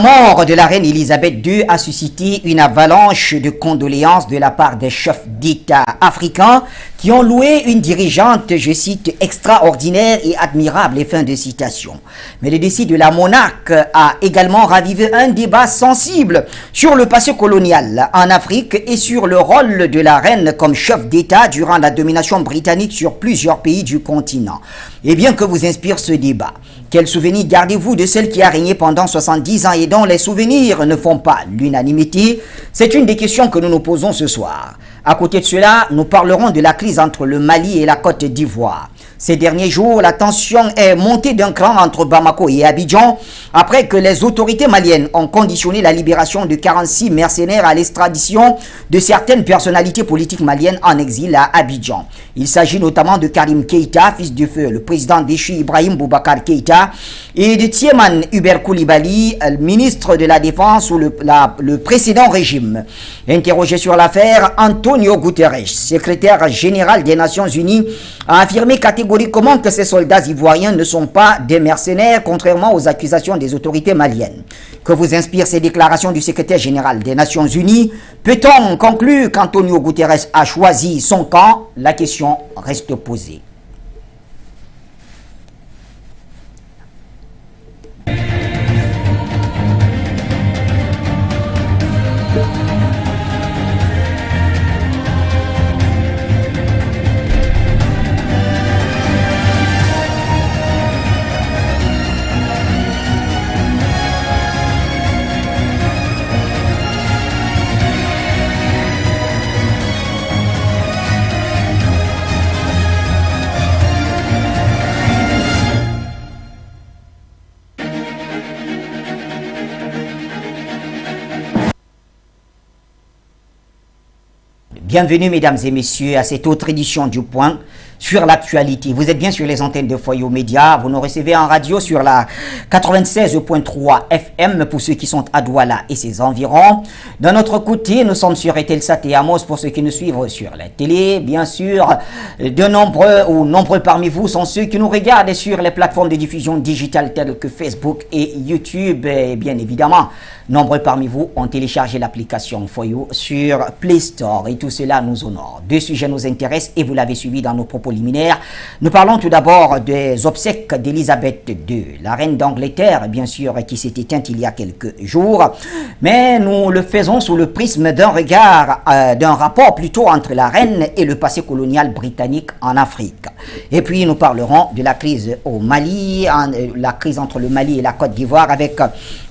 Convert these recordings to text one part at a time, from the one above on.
La mort de la reine Elisabeth II a suscité une avalanche de condoléances de la part des chefs d'État africains qui ont loué une dirigeante, je cite, extraordinaire et admirable, et fin de citation. Mais le décès de la monarque a également ravivé un débat sensible sur le passé colonial en Afrique et sur le rôle de la reine comme chef d'État durant la domination britannique sur plusieurs pays du continent. Et bien que vous inspire ce débat, quel souvenir gardez-vous de celle qui a régné pendant 70 ans et dont les souvenirs ne font pas l'unanimité? C'est une des questions que nous nous posons ce soir. À côté de cela, nous parlerons de la crise entre le Mali et la Côte d'Ivoire. Ces derniers jours, la tension est montée d'un cran entre Bamako et Abidjan après que les autorités maliennes ont conditionné la libération de 46 mercenaires à l'extradition de certaines personnalités politiques maliennes en exil à Abidjan. Il s'agit notamment de Karim Keïta, fils du feu, le président déchu Ibrahim Boubacar Keïta, et de Tieman Hubert Koulibaly, ministre de la Défense sous le précédent régime. Interrogé sur l'affaire, Antonio Guterres, secrétaire général des Nations Unies, a affirmé catégoriquement que ces soldats ivoiriens ne sont pas des mercenaires, contrairement aux accusations des autorités maliennes. Que vous inspirent ces déclarations du secrétaire général des Nations Unies? Peut-on conclure qu'Antonio Guterres a choisi son camp? La question reste posée. Bienvenue mesdames et messieurs à cette autre édition du Point sur l'actualité. Vous êtes bien sur les antennes de Foyer Média. Vous nous recevez en radio sur la 96.3 FM pour ceux qui sont à Douala et ses environs. D'un autre côté, nous sommes sur Eutelsat et Amos pour ceux qui nous suivent sur la télé. Bien sûr, nombreux parmi vous sont ceux qui nous regardent sur les plateformes de diffusion digitale telles que Facebook et YouTube. Et bien évidemment, nombreux parmi vous ont téléchargé l'application Foyer sur Play Store et tout cela nous honore. Deux sujets nous intéressent et vous l'avez suivi dans nos propos liminaires. Nous parlons tout d'abord des obsèques d'Elisabeth II, la reine d'Angleterre, bien sûr, qui s'est éteinte il y a quelques jours. Mais nous le faisons sous le prisme d'un rapport plutôt entre la reine et le passé colonial britannique en Afrique. Et puis nous parlerons de la crise au Mali, la crise entre le Mali et la Côte d'Ivoire avec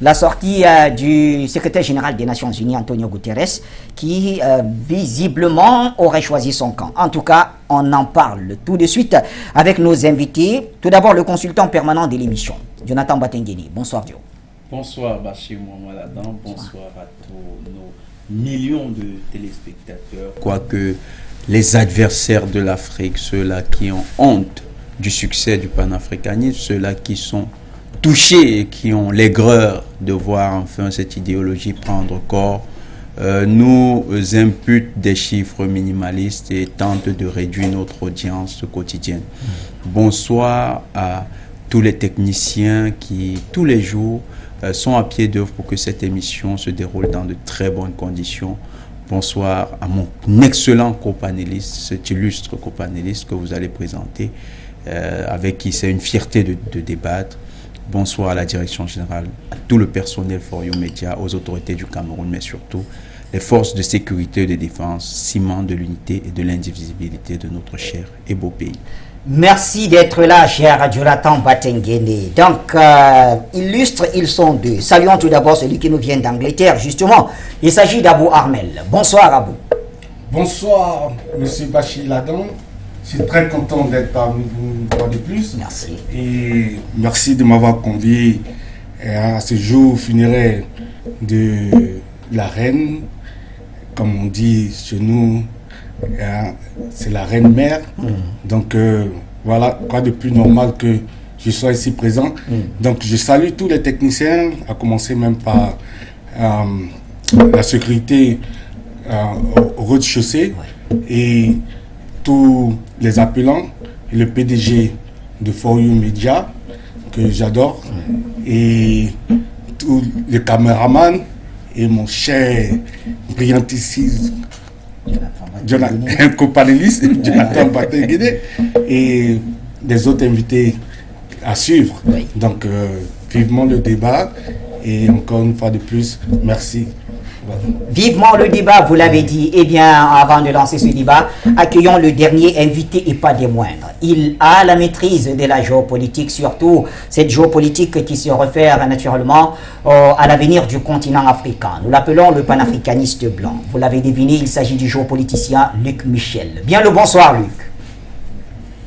la sortie du secrétaire général des Nations Unies, Antonio Guterres, qui visiblement aurait choisi son camp. En tout cas, on en parle tout de suite avec nos invités. Tout d'abord, le consultant permanent de l'émission, Jonathan Batengeni. Bonsoir, Dio. Bonsoir, Bachir Mohamaladan. Bonsoir à tous nos millions de téléspectateurs. Quoique les adversaires de l'Afrique, ceux-là qui ont honte du succès du panafricanisme, ceux-là qui sont touchés et qui ont l'aigreur de voir enfin cette idéologie prendre corps, nous imputent des chiffres minimalistes et tentent de réduire notre audience quotidienne. Bonsoir à tous les techniciens qui, tous les jours, sont à pied d'œuvre pour que cette émission se déroule dans de très bonnes conditions. Bonsoir à mon excellent copanéliste, cet illustre copanéliste que vous allez présenter, avec qui c'est une fierté de débattre. Bonsoir à la direction générale, à tout le personnel Foyer Média, aux autorités du Cameroun, mais surtout les forces de sécurité et de défense, ciment de l'unité et de l'indivisibilité de notre cher et beau pays. Merci d'être là, cher Jonathan Batengeni. Donc, illustres, ils sont deux. Saluons tout d'abord celui qui nous vient d'Angleterre, justement. Il s'agit d'Abou Armel. Bonsoir, Abou. Bonsoir, monsieur Bachir Ladan. Je suis très content d'être parmi vous une fois de plus. Merci. Et merci de m'avoir convié à ce jour funéraire de la reine. Comme on dit chez nous, c'est la reine mère. Donc voilà, quoi de plus normal que je sois ici présent. Donc je salue tous les techniciens, à commencer même par la sécurité au rez-de-chaussée. Et tous les appelants, et le PDG de Foyer Média, que j'adore, et tous les caméramans et mon cher brillantissime un copanéliste, Jonathan Bateguede, et des autres invités à suivre. Oui. Donc, vivement le débat et encore une fois de plus, merci. Voilà. Vivement le débat, vous l'avez dit. Eh bien, avant de lancer ce débat, accueillons le dernier invité et pas des moindres. Il a la maîtrise de la géopolitique, surtout cette géopolitique qui se réfère naturellement à l'avenir du continent africain. Nous l'appelons le panafricaniste blanc. Vous l'avez deviné, il s'agit du géopoliticien Luc Michel. Bien le bonsoir, Luc.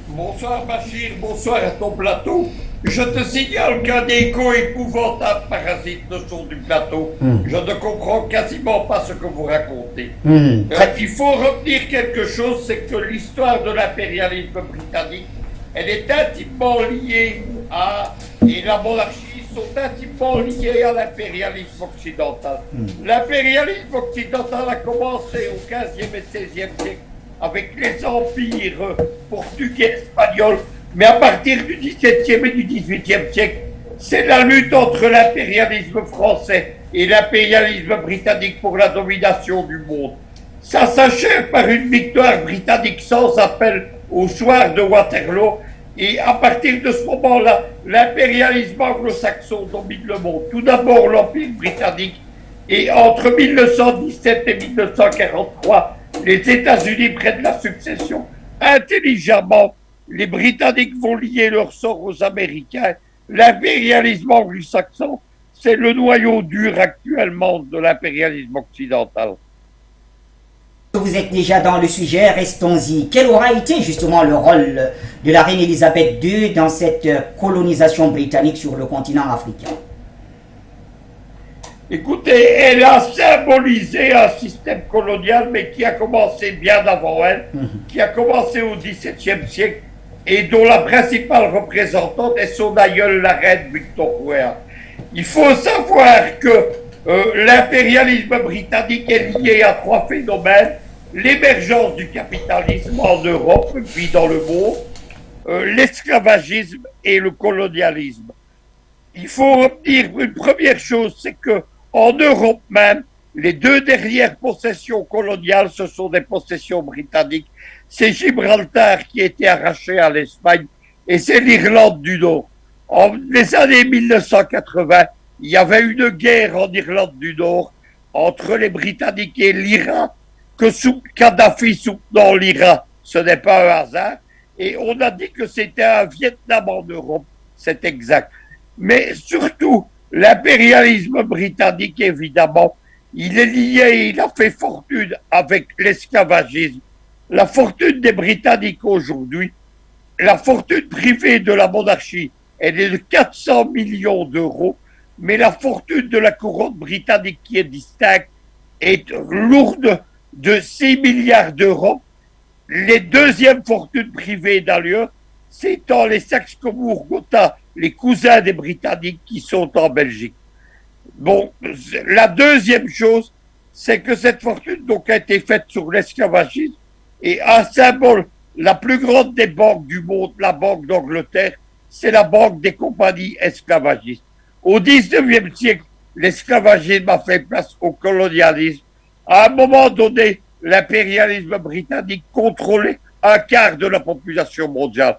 Bonsoir Bachir, bonsoir à ton plateau. Je te signale qu'un écho épouvantable parasite le son du plateau. Je ne comprends quasiment pas ce que vous racontez. Il faut retenir quelque chose, c'est que l'histoire de l'impérialisme britannique, elle est intimement liée à, et la monarchie sont intimement liées à l'impérialisme occidental. L'impérialisme occidental a commencé au 15e et 16e siècle avec les empires portugais, espagnols, mais à partir du XVIIe et du XVIIIe siècle, c'est la lutte entre l'impérialisme français et l'impérialisme britannique pour la domination du monde. Ça s'achève par une victoire britannique sans appel au soir de Waterloo, et à partir de ce moment-là, l'impérialisme anglo-saxon domine le monde. Tout d'abord l'Empire britannique, et entre 1917 et 1943, les États-Unis prennent la succession. Intelligemment, les Britanniques vont lier leur sort aux Américains. L'impérialisme anglo-saxon, c'est le noyau dur actuellement de l'impérialisme occidental. Vous êtes déjà dans le sujet, restons-y. Quel aura été justement le rôle de la reine Elisabeth II dans cette colonisation britannique sur le continent africain? Écoutez, elle a symbolisé un système colonial, mais qui a commencé bien avant elle, qui a commencé au XVIIe siècle, et dont la principale représentante est son aïeule, la reine Victoria. Il faut savoir que l'impérialisme britannique est lié à trois phénomènes: l'émergence du capitalisme en Europe, puis dans le monde, l'esclavagisme et le colonialisme. Il faut retenir une première chose, c'est que en Europe même, les deux dernières possessions coloniales, ce sont des possessions britanniques. C'est Gibraltar qui a été arraché à l'Espagne et c'est l'Irlande du Nord. En les années 1980, il y avait une guerre en Irlande du Nord entre les Britanniques et l'Iran, que Kadhafi soutenant l'Iran, ce n'est pas un hasard. Et on a dit que c'était un Vietnam en Europe, c'est exact. Mais surtout, l'impérialisme britannique, évidemment, il est lié, il a fait fortune avec l'esclavagisme. La fortune des Britanniques aujourd'hui, la fortune privée de la monarchie, elle est de 400 millions d'euros, mais la fortune de la couronne britannique qui est distincte est lourde de 6 milliards d'euros. Les deuxièmes fortunes privées d'ailleurs, c'est dans les Saxe-Cobourg-Gotha, les cousins des Britanniques qui sont en Belgique. Bon, la deuxième chose, c'est que cette fortune donc a été faite sur l'esclavagisme et un symbole, la plus grande des banques du monde, la Banque d'Angleterre, c'est la banque des compagnies esclavagistes. Au 19e siècle, l'esclavagisme a fait place au colonialisme. À un moment donné, l'impérialisme britannique contrôlait un quart de la population mondiale.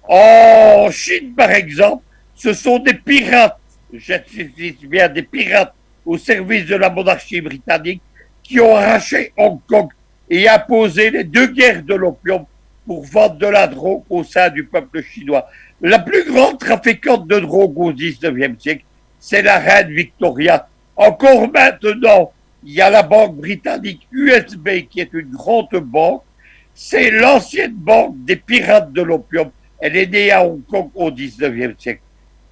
En Chine, par exemple, ce sont des pirates, j'insiste bien, des pirates au service de la monarchie britannique qui ont arraché Hong Kong et imposé les deux guerres de l'opium pour vendre de la drogue au sein du peuple chinois. La plus grande trafiquante de drogue au 19e siècle, c'est la reine Victoria. Encore maintenant, il y a la banque britannique USB qui est une grande banque. C'est l'ancienne banque des pirates de l'opium. Elle est née à Hong Kong au 19e siècle.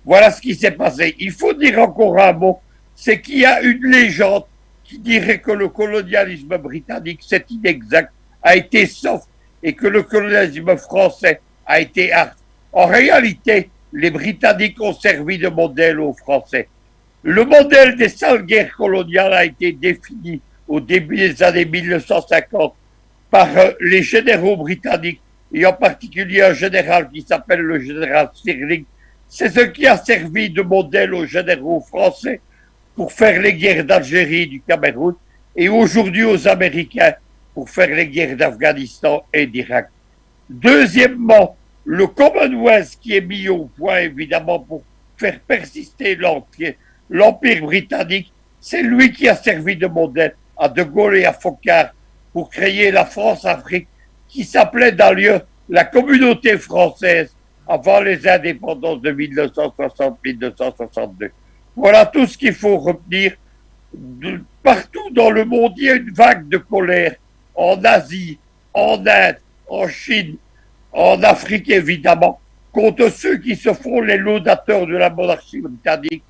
Voilà ce qui s'est passé. Il faut dire encore un mot, c'est qu'il y a une légende qui dirait que le colonialisme britannique, c'est inexact, a été soft, et que le colonialisme français a été hard. En réalité, les Britanniques ont servi de modèle aux Français. Le modèle des sales guerres coloniales a été défini au début des années 1950 par les généraux britanniques, et en particulier un général qui s'appelle le général Stirling. C'est ce qui a servi de modèle aux généraux français pour faire les guerres d'Algérie et du Cameroun, et aujourd'hui aux Américains pour faire les guerres d'Afghanistan et d'Irak. Deuxièmement, le Commonwealth qui est mis au point évidemment pour faire persister l'Empire britannique, c'est lui qui a servi de modèle à De Gaulle et à Foccart pour créer la France-Afrique qui s'appelait d'ailleurs la Communauté française avant les indépendances de 1960-1962. Voilà tout ce qu'il faut retenir. Partout dans le monde, il y a une vague de colère, en Asie, en Inde, en Chine, en Afrique évidemment, contre ceux qui se font les laudateurs de la monarchie britannique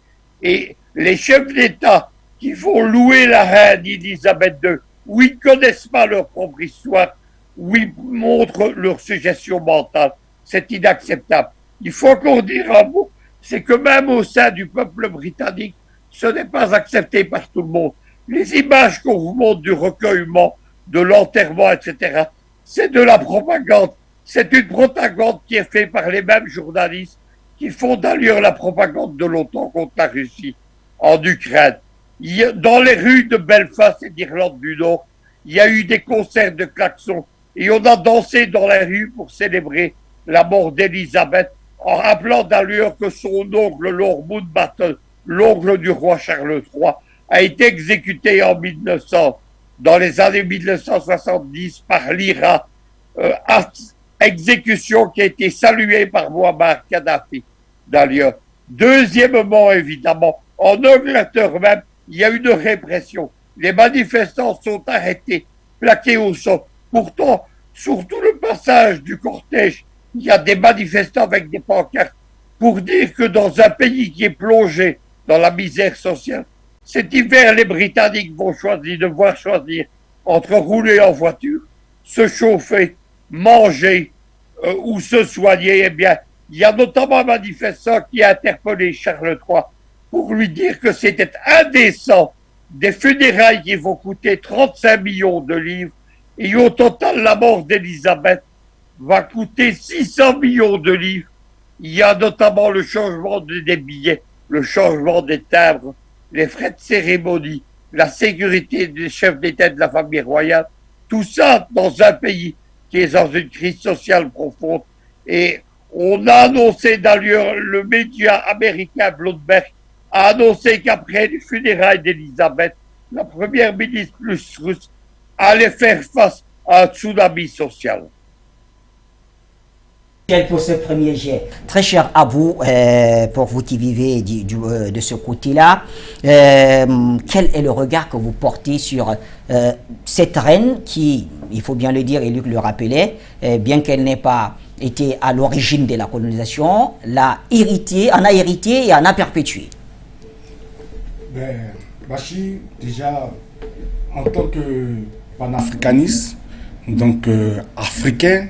et les chefs d'État qui vont louer la reine Elisabeth II, où ils ne connaissent pas leur propre histoire, où ils montrent leur suggestion mentale. C'est inacceptable. Il faut encore dire un mot, c'est que même au sein du peuple britannique, ce n'est pas accepté par tout le monde. Les images qu'on vous montre du recueillement, de l'enterrement, etc., c'est de la propagande. C'est une propagande qui est faite par les mêmes journalistes qui font d'ailleurs la propagande de l'OTAN contre la Russie en Ukraine. Dans les rues de Belfast et d'Irlande du Nord, il y a eu des concerts de klaxons et on a dansé dans la rue pour célébrer la mort d'Elisabeth en rappelant d'ailleurs que son oncle, Lord Mountbatten, l'oncle du roi Charles III, a été exécuté en 1900, dans les années 1970 par l'IRA, exécution qui a été saluée par Muammar Kadhafi, d'ailleurs. Deuxièmement, évidemment, en Angleterre même, il y a une répression. Les manifestants sont arrêtés, plaqués au sol. Pourtant, sur tout le passage du cortège, il y a des manifestants avec des pancartes pour dire que dans un pays qui est plongé dans la misère sociale, cet hiver, les Britanniques vont devoir choisir entre rouler en voiture, se chauffer, manger ou se soigner. Eh bien, il y a notamment un manifestant qui a interpellé Charles III pour lui dire que c'était indécent des funérailles qui vont coûter 35 millions de livres et au total, la mort d'Elisabeth va coûter 600 millions de livres. Il y a notamment le changement des billets, le changement des timbres, les frais de cérémonie, la sécurité des chefs d'État de la famille royale. Tout ça dans un pays qui est dans une crise sociale profonde. Et on a annoncé d'ailleurs, le média américain Bloomberg a annoncé qu'après les funérailles d'Elisabeth, la première ministre russe allait faire face à un tsunami social. Pour ce premier jet. Très cher à vous, pour vous qui vivez de ce côté-là, quel est le regard que vous portez sur cette reine qui, il faut bien le dire et Luc le rappelait, bien qu'elle n'ait pas été à l'origine de la colonisation, en a hérité et en a perpétué. Bachir, déjà, en tant que panafricaniste, donc africain,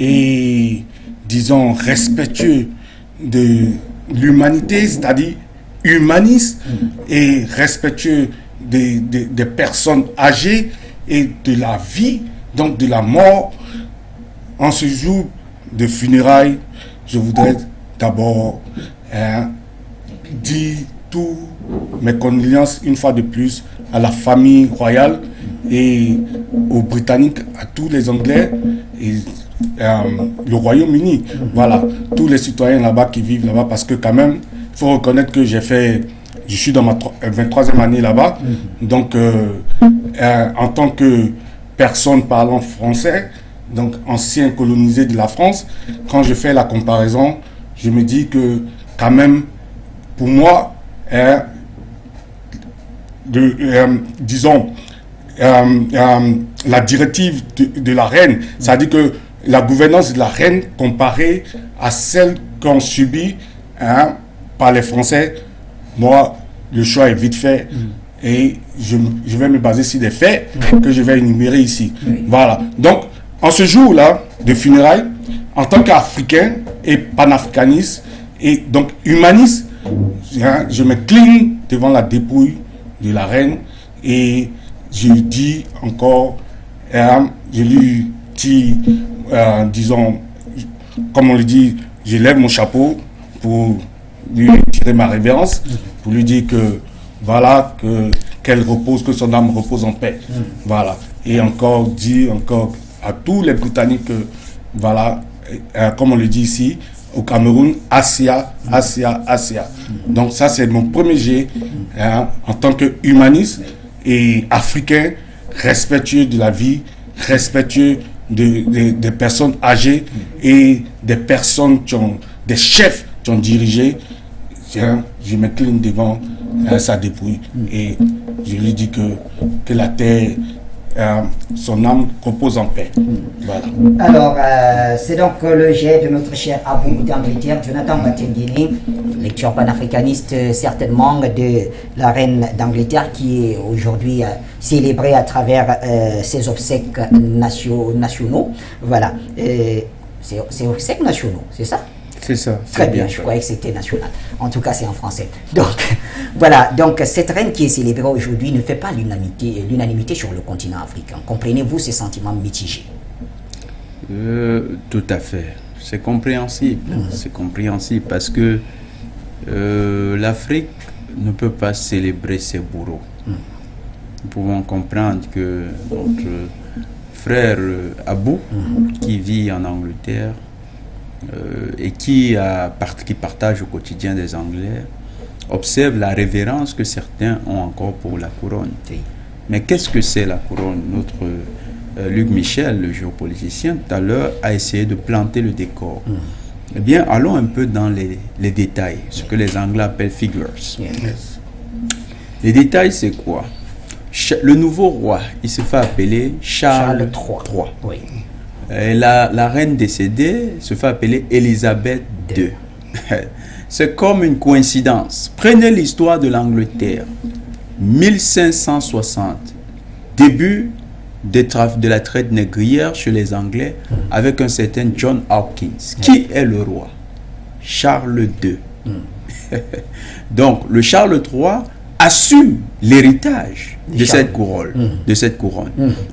et disons respectueux de l'humanité, c'est-à-dire humaniste et respectueux des personnes âgées et de la vie, donc de la mort. En ce jour de funérailles, je voudrais d'abord dire tous mes condoléances une fois de plus à la famille royale et aux Britanniques, à tous les Anglais et le Royaume-Uni, voilà, tous les citoyens là-bas qui vivent là-bas, parce que quand même, il faut reconnaître que je suis dans ma 23e année là-bas, donc en tant que personne parlant français, donc ancien colonisé de la France, quand je fais la comparaison, je me dis que quand même, pour moi, disons, la directive de la reine, c'est-à-dire que la gouvernance de la reine comparée à celle qu'on subit par les Français, moi, le choix est vite fait et je vais me baser sur des faits que je vais énumérer ici. Voilà. Donc, en ce jour-là de funérailles, en tant qu'Africain et panafricaniste et donc humaniste, je me cligne devant la dépouille de la reine et je dis encore, je lui dis, disons, comme on le dit, je lève mon chapeau pour lui tirer ma révérence, pour lui dire que voilà, qu'elle repose, que son âme repose en paix. Voilà. Et encore à tous les Britanniques que, voilà, comme on le dit ici, au Cameroun, Asia. Donc ça, c'est mon premier jet en tant qu'humaniste et africain, respectueux de la vie, respectueux des personnes âgées et des personnes des chefs qui ont dirigé. Je m'incline devant sa dépouille et je lui dis que la terre, son âme repose en paix. Voilà. Alors, c'est donc le jet de notre cher Abou d'Angleterre, Jonathan Batengini, lecture panafricaniste certainement de la reine d'Angleterre qui est aujourd'hui célébrée à travers ses obsèques nationaux. Voilà. C'est obsèques nationaux, c'est ça? C'est ça. Très bien, je croyais que c'était national. En tout cas, c'est en français. Donc, voilà. Donc, cette reine qui est célébrée aujourd'hui ne fait pas l'unanimité sur le continent africain. Comprenez-vous ces sentiments mitigés? Tout à fait. C'est compréhensible. C'est compréhensible parce que l'Afrique ne peut pas célébrer ses bourreaux. Nous pouvons comprendre que notre frère Abou, qui vit en Angleterre, et qui partage au quotidien des Anglais, observe la révérence que certains ont encore pour la couronne. Oui. Mais qu'est-ce que c'est la couronne? Notre Luc Michel, le géopoliticien, tout à l'heure, a essayé de planter le décor. Eh bien, allons un peu dans les détails, ce que les Anglais appellent figures. Yes. Les détails, c'est quoi? Le nouveau roi, il se fait appeler Charles III. Oui. Et la reine décédée se fait appeler Élisabeth II. C'est comme une coïncidence. Prenez l'histoire de l'Angleterre. 1560, début de la traite négrière chez les Anglais avec un certain John Hopkins. Qui est le roi? Charles II. Donc, le Charles III assume l'héritage de cette couronne.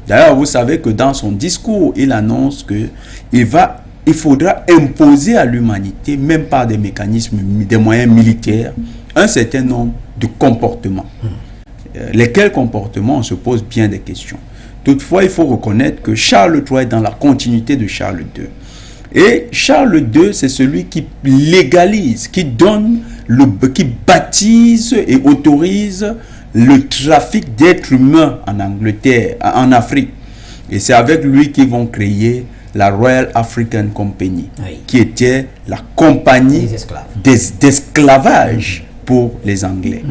D'ailleurs, vous savez que dans son discours, il annonce que il faudra imposer à l'humanité, même par des mécanismes, des moyens militaires, un certain nombre de comportements. Lesquels comportements, on se pose bien des questions. Toutefois, il faut reconnaître que Charles III est dans la continuité de Charles II. Et Charles II, c'est celui qui légalise, qui baptise et autorise le trafic d'êtres humains en Angleterre, en Afrique. Et c'est avec lui qu'ils vont créer la Royal African Company, qui était la compagnie d'esclavage pour les Anglais.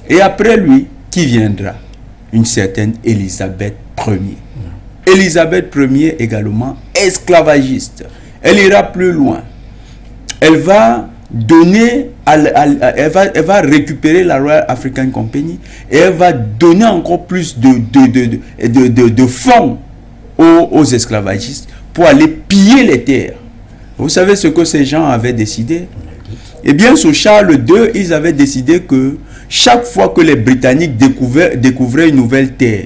Et après lui, qui viendra? Une certaine Élisabeth Ier. Élisabeth Ier également esclavagiste. Elle ira plus loin. Elle va donner, elle va récupérer la Royal African Company et elle va donner encore plus de fonds aux esclavagistes pour aller piller les terres. Vous savez ce que ces gens avaient décidé? Eh bien, sous Charles II, ils avaient décidé que chaque fois que les Britanniques découvraient une nouvelle terre,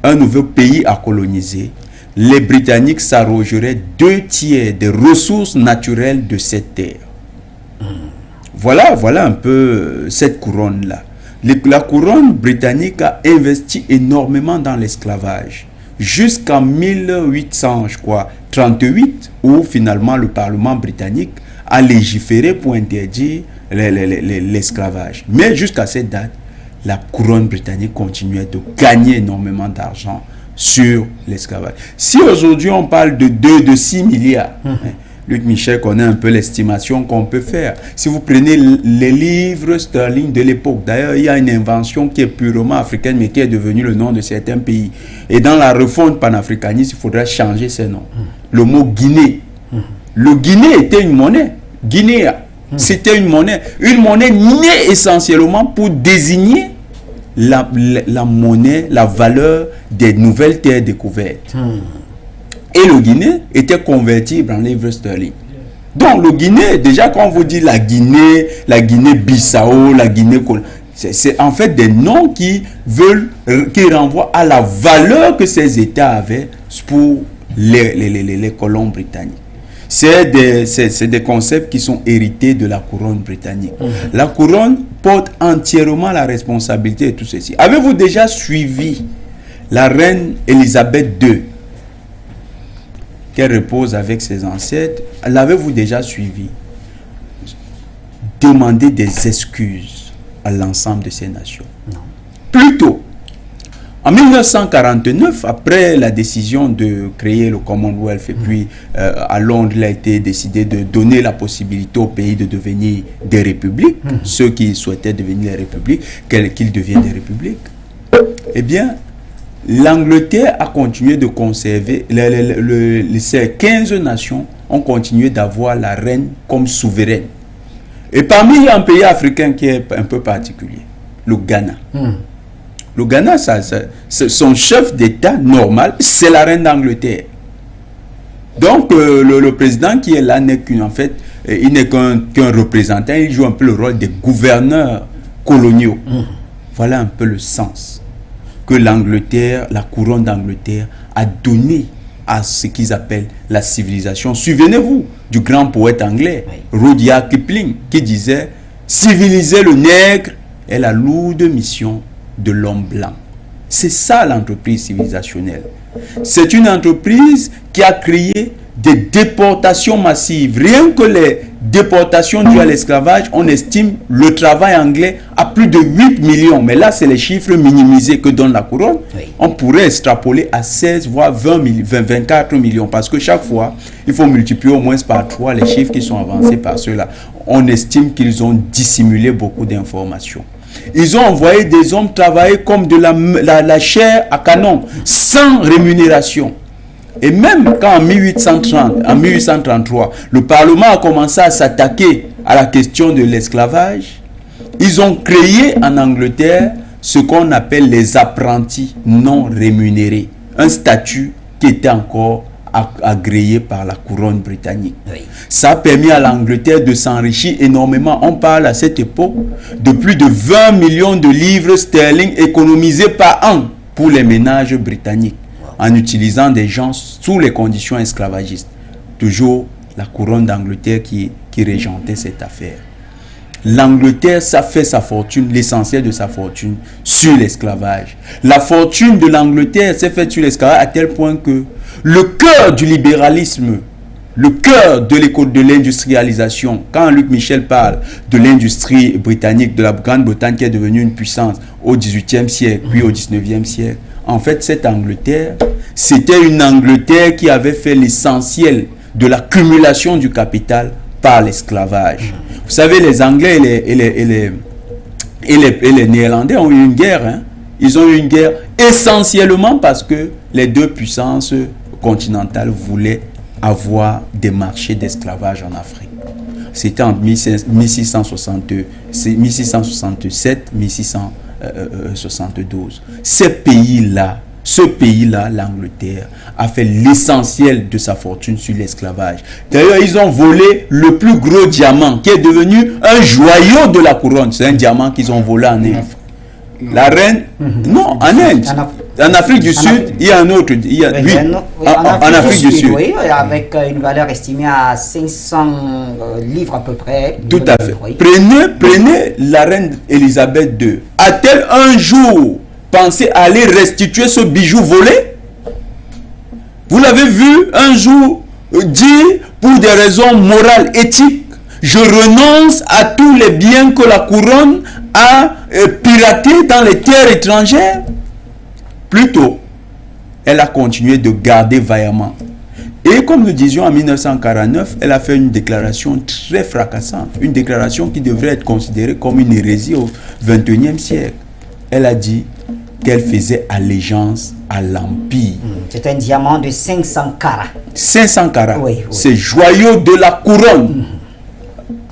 un nouveau pays à coloniser, les Britanniques s'arrogeraient 2/3 des ressources naturelles de cette terre. Voilà un peu cette couronne-là. La couronne britannique a investi énormément dans l'esclavage. Jusqu'en 1838, où finalement le Parlement britannique a légiféré pour interdire l'esclavage. Mais jusqu'à cette date, la couronne britannique continuait de gagner énormément d'argent sur l'esclavage. Si aujourd'hui on parle de 6 milliards, Luc Michel connaît un peu l'estimation qu'on peut faire. Si vous prenez les livres sterling de l'époque, d'ailleurs il y a une invention qui est purement africaine mais qui est devenue le nom de certains pays. Et dans la refonte panafricaniste, il faudra changer ces noms. Le mot Guinée. Le Guinée était une monnaie. Guinea. C'était une monnaie née essentiellement pour désigner la monnaie, la valeur des nouvelles terres découvertes. Et le Guinée était convertible en livres sterling. Donc le Guinée, déjà quand on vous dit la Guinée-Bissau, la Guinée, c'est en fait des noms qui renvoient à la valeur que ces États avaient pour les colons britanniques. C'est des concepts qui sont hérités de la couronne britannique. La couronne porte entièrement la responsabilité de tout ceci. Avez-vous déjà suivi la reine Elisabeth II, qu'elle repose avec ses ancêtres? L'avez-vous déjà suivi demander des excuses à l'ensemble de ces nations? Non. Plutôt, en 1949, après la décision de créer le Commonwealth, et puis à Londres, il a été décidé de donner la possibilité aux pays de devenir des républiques, ceux qui souhaitaient devenir des républiques, qu'ils deviennent des républiques. Eh bien, l'Angleterre a continué de conserver, ces 15 nations ont continué d'avoir la reine comme souveraine. Et parmi, il y a un pays africain qui est un peu particulier, le Ghana. Le Ghana, son chef d'État normal, c'est la reine d'Angleterre. Donc, le président qui est là n'est qu'en fait, il n'est qu'un représentant, il joue un peu le rôle des gouverneurs coloniaux. Voilà un peu le sens que l'Angleterre, la couronne d'Angleterre, a donné à ce qu'ils appellent la civilisation. Souvenez-vous du grand poète anglais, Rudyard Kipling, qui disait « Civiliser le nègre est la lourde mission de l'homme blanc ». C'est ça l'entreprise civilisationnelle. C'est une entreprise qui a créé des déportations massives. Rien que les déportations dues à l'esclavage, on estime le travail anglais à plus de 8 millions. Mais là, c'est les chiffres minimisés que donne la couronne. Oui. On pourrait extrapoler à 16, voire 24 millions. Parce que chaque fois, il faut multiplier au moins par 3 les chiffres qui sont avancés par ceux-là. On estime qu'ils ont dissimulé beaucoup d'informations. Ils ont envoyé des hommes travailler comme de la chair à canon, sans rémunération. Et même quand en 1833, le Parlement a commencé à s'attaquer à la question de l'esclavage, ils ont créé en Angleterre ce qu'on appelle les apprentis non rémunérés. Un statut qui était encore agréé par la couronne britannique. Oui. Ça a permis à l'Angleterre de s'enrichir énormément. On parle à cette époque de plus de 20 millions de livres sterling économisés par an pour les ménages britanniques, en utilisant des gens sous les conditions esclavagistes. Toujours la couronne d'Angleterre qui régentait cette affaire. L'Angleterre, ça fait sa fortune, l'essentiel de sa fortune, sur l'esclavage. La fortune de l'Angleterre s'est faite sur l'esclavage à tel point que le cœur du libéralisme, le cœur de l'industrialisation, quand Luc Michel parle de l'industrie britannique, de la Grande-Bretagne qui est devenue une puissance au XVIIIe siècle, puis au XIXe siècle, en fait, cette Angleterre, c'était une Angleterre qui avait fait l'essentiel de l'accumulation du capital par l'esclavage. Vous savez, les Anglais et les Néerlandais ont eu une guerre. Hein? Ils ont eu une guerre essentiellement parce que les deux puissances continentales voulaient avoir des marchés d'esclavage en Afrique. C'était en 1667, 1672. Ce pays-là, l'Angleterre, a fait l'essentiel de sa fortune sur l'esclavage. D'ailleurs, ils ont volé le plus gros diamant qui est devenu un joyau de la couronne. C'est un diamant qu'ils ont volé en Inde. La reine, non, en Inde. En Afrique du Sud, il y a un autre. En Afrique du Sud. Oui, avec une valeur estimée à 500 livres à peu près. Tout à fait. Oui. Prenez la reine Elisabeth II. A-t-elle un jour pensé à aller restituer ce bijou volé? Vous l'avez vu un jour dire, pour des raisons morales, éthiques, je renonce à tous les biens que la couronne a piratés dans les terres étrangères. Plutôt, elle a continué de garder vaillamment. Et comme nous disions en 1949, elle a fait une déclaration très fracassante, une déclaration qui devrait être considérée comme une hérésie au XXIe siècle. Elle a dit qu'elle faisait allégeance à l'Empire. C'est un diamant de 500 carats. 500 carats. Oui, oui. C'est joyau de la couronne.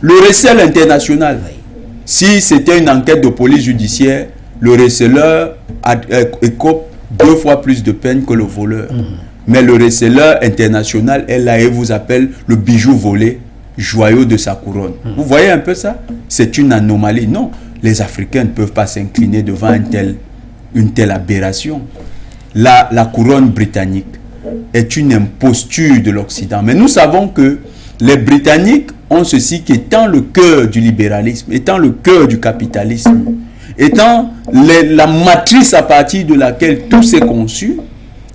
Le recel international. Oui. Si c'était une enquête de police judiciaire, le receleur écope 2 fois plus de peine que le voleur. Mais le receleur international est là et vous appelle le bijou volé, joyau de sa couronne. Vous voyez un peu ça? C'est une anomalie. Non, les Africains ne peuvent pas s'incliner devant une telle aberration. La couronne britannique est une imposture de l'Occident. Mais nous savons que les Britanniques ont ceci qui étant le cœur du libéralisme, étant le cœur du capitalisme, étant la matrice à partir de laquelle tout s'est conçu,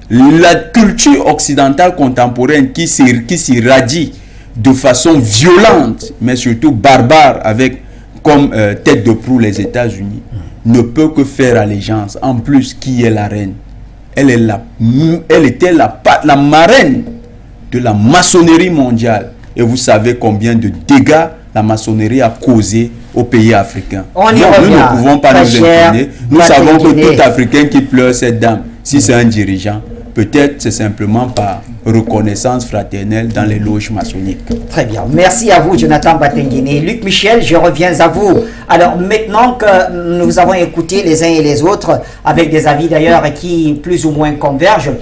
la culture occidentale contemporaine qui s'irradie de façon violente, mais surtout barbare, avec comme tête de proue les États-Unis, ne peut que faire allégeance. En plus, qui est la reine? Elle était la marraine de la maçonnerie mondiale. Et vous savez combien de dégâts la maçonnerie a causé aux pays africains. Nous ne pouvons pas nous incliner. Nous savons que tout Africain qui pleure cette dame, si c'est un dirigeant, peut-être c'est simplement par reconnaissance fraternelle dans les loges maçonniques. Très bien. Merci à vous, Jonathan Batenguine. Luc Michel, je reviens à vous. Alors, maintenant que nous avons écouté les uns et les autres, avec des avis d'ailleurs qui plus ou moins convergent,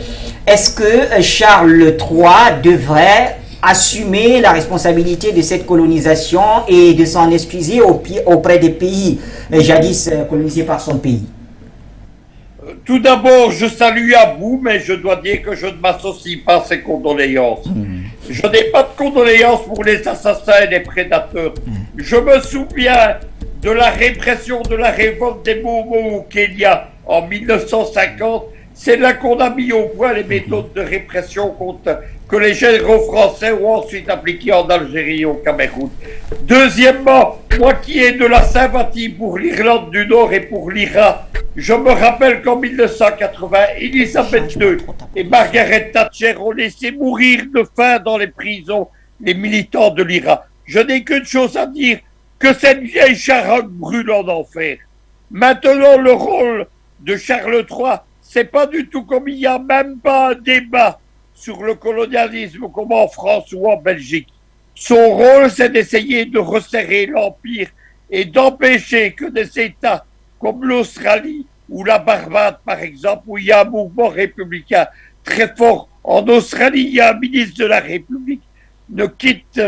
est-ce que Charles III devrait assumer la responsabilité de cette colonisation et de s'en excuser auprès des pays jadis colonisés par son pays? Tout d'abord, je salue Abou, mais je dois dire que je ne m'associe pas à ces condoléances. Je n'ai pas de condoléances pour les assassins et les prédateurs. Je me souviens de la répression de la révolte des Momo au Kenya en 1950. C'est là qu'on a mis au point les méthodes de répression que les généraux français ont ensuite appliquées en Algérie et au Cameroun. Deuxièmement, moi qui ai de la sympathie pour l'Irlande du Nord et pour l'Irak, je me rappelle qu'en 1980, Elisabeth II et Margaret Thatcher ont laissé mourir de faim dans les prisons les militants de l'Irak. Je n'ai qu'une chose à dire, que cette vieille charogne brûle en enfer. Maintenant, le rôle de Charles III, c'est pas du tout comme il n'y a même pas un débat sur le colonialisme comme en France ou en Belgique. Son rôle, c'est d'essayer de resserrer l'Empire et d'empêcher que des États comme l'Australie ou la Barbade, par exemple, où il y a un mouvement républicain très fort. En Australie, il y a un ministre de la République, ne quitte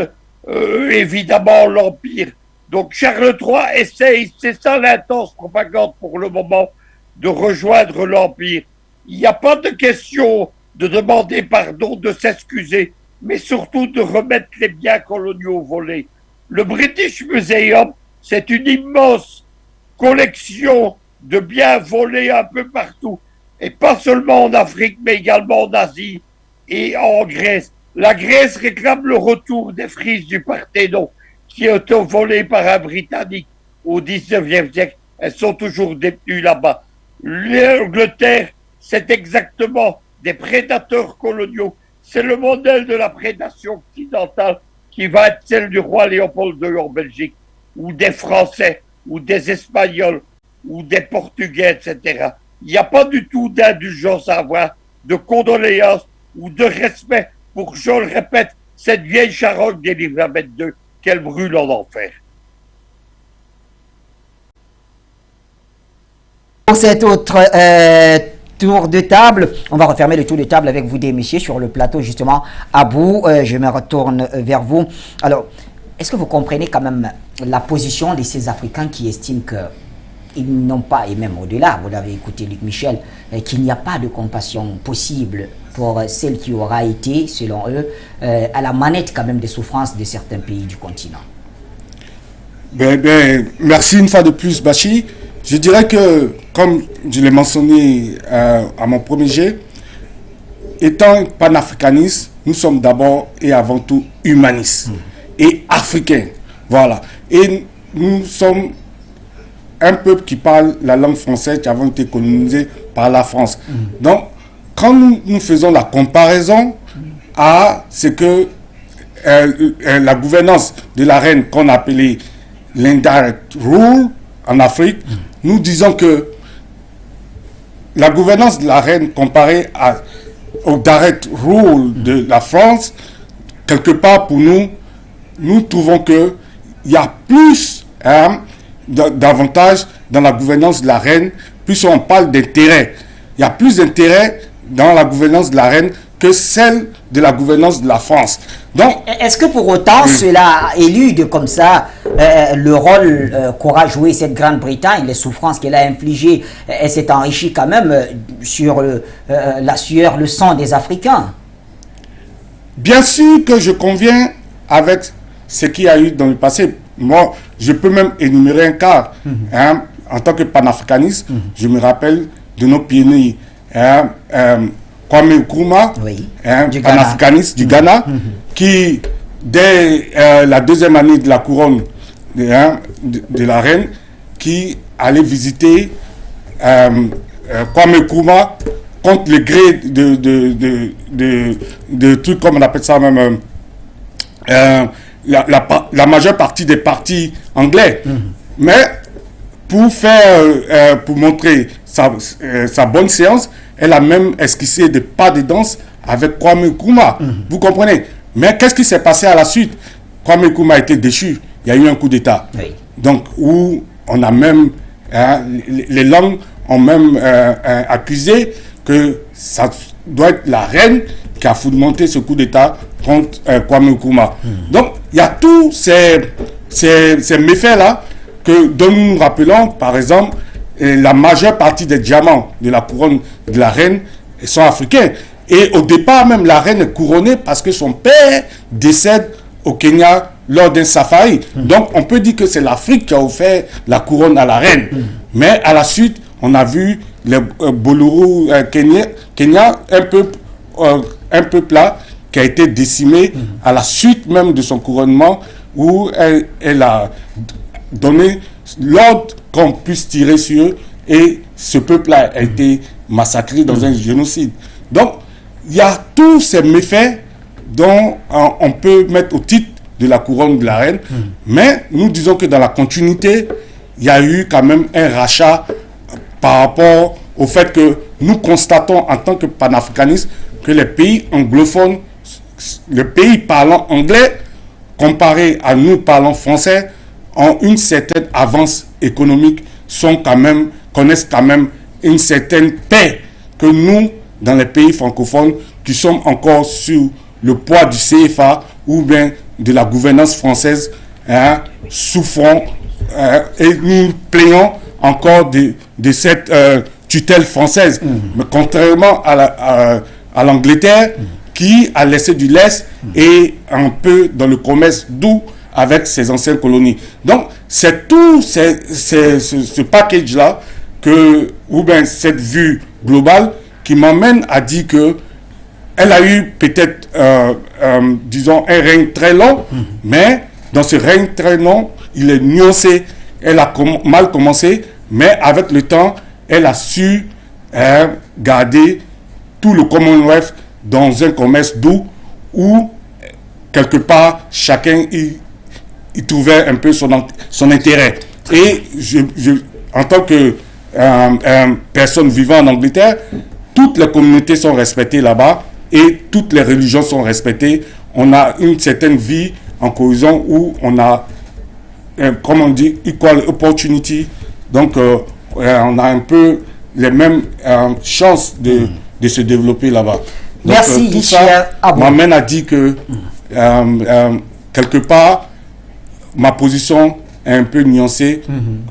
évidemment l'Empire. Donc Charles III essaye, c'est ça l'intense propagande pour le moment, de rejoindre l'Empire. Il n'y a pas de question de demander pardon, de s'excuser, mais surtout de remettre les biens coloniaux volés. Le British Museum, c'est une immense collection de biens volés un peu partout, et pas seulement en Afrique, mais également en Asie et en Grèce. La Grèce réclame le retour des frises du Parthénon, qui ont été volées par un Britannique au 19e siècle. Elles sont toujours détenues là-bas. L'Angleterre, c'est exactement des prédateurs coloniaux. C'est le modèle de la prédation occidentale qui va être celle du roi Léopold II en Belgique, ou des Français, ou des Espagnols, ou des Portugais, etc. Il n'y a pas du tout d'indulgence à avoir, de condoléances ou de respect pour, je le répète, cette vieille charogne d'Élisabeth II qu'elle brûle en enfer. Pour cet autre tour de table, on va refermer le tour de table avec vous des messieurs sur le plateau justement. Abou, je me retourne vers vous. Alors, est-ce que vous comprenez quand même la position de ces Africains qui estiment qu'ils n'ont pas, et même au-delà, vous l'avez écouté Luc Michel, qu'il n'y a pas de compassion possible pour celle qui aura été, selon eux, à la manette quand même des souffrances de certains pays du continent? Merci une fois de plus, Bachi. Je dirais que, comme je l'ai mentionné à mon premier jet, étant panafricaniste, nous sommes d'abord et avant tout humanistes et africains. Voilà. Et nous sommes un peuple qui parle la langue française qui avons été colonisés par la France. Donc, quand nous faisons la comparaison à ce que la gouvernance de la reine qu'on appelait l'indirect rule en Afrique, nous disons que la gouvernance de la reine comparée au direct rule de la France, quelque part pour nous, nous trouvons qu'il y a plus d'avantages dans la gouvernance de la reine, plus on parle d'intérêt. Il y a plus d'intérêt dans la gouvernance de la reine que celle de la gouvernance de la France. Donc, est-ce que pour autant cela élude comme ça le rôle qu'aura joué cette Grande-Bretagne, les souffrances qu'elle a infligées? Elle s'est enrichie quand même sur la sueur, le sang des Africains. Bien sûr que je conviens avec ce qu'il y a eu dans le passé. Moi, je peux même énumérer un cas. Hein, en tant que panafricaniste, je me rappelle de nos pionniers. Kwame Nkrumah, Oui. panafricaniste du Ghana, qui, dès la deuxième année de la couronne de la reine, qui allait visiter Kwame Nkrumah contre le gré de trucs, comme on appelle ça même, la majeure partie des partis anglais. Mais pour montrer sa bonne séance, elle a même esquissé des pas de danse avec Kwame Nkrumah. Vous comprenez? Mais qu'est-ce qui s'est passé à la suite? Kwame Nkrumah a été déchu. Il y a eu un coup d'État. Oui. Donc, où on a même... les langues ont même accusé que ça doit être la reine qui a fomenté ce coup d'État contre Kwame Nkrumah. Donc, il y a tous ces méfaits-là dont nous nous rappelons, par exemple, la majeure partie des diamants de la couronne de la reine sont africains. Et au départ, même, la reine est couronnée parce que son père décède au Kenya lors d'un safari. Donc, on peut dire que c'est l'Afrique qui a offert la couronne à la reine. Mais à la suite, on a vu les Boloro Kenya, un peuple là qui a été décimé à la suite même de son couronnement, où elle a donné l'ordre qu'on puisse tirer sur eux, et ce peuple-là a été massacré dans un génocide. Donc, il y a tous ces méfaits dont on peut mettre au titre de la couronne de la reine, mais nous disons que dans la continuité, il y a eu quand même un rachat par rapport au fait que nous constatons en tant que panafricanistes que les pays anglophones, les pays parlant anglais, comparés à nous parlant français, ont une certaine avance économique, connaissent quand même une certaine paix que nous, dans les pays francophones, qui sommes encore sur le poids du CFA ou bien de la gouvernance française, souffrons et nous plaignons encore de cette tutelle française. Mais contrairement à l'Angleterre, qui a laissé du lest et un peu dans le commerce doux avec ses anciennes colonies. Donc, c'est tout ce package-là, ou bien cette vue globale, qui m'amène à dire que elle a eu peut-être, disons, un règne très long, mais dans ce règne très long, il est nuancé. Elle a mal commencé, mais avec le temps, elle a su garder tout le Commonwealth dans un commerce doux où, quelque part, chacun y trouvait un peu son intérêt. Et en tant que personne vivant en Angleterre, toutes les communautés sont respectées là-bas et toutes les religions sont respectées. On a une certaine vie en cohésion où on a, comme on dit, equal opportunity. Donc, on a un peu les mêmes chances de se développer là-bas. Donc, merci, tout ça m'amène à dire que, quelque part, ma position est un peu nuancée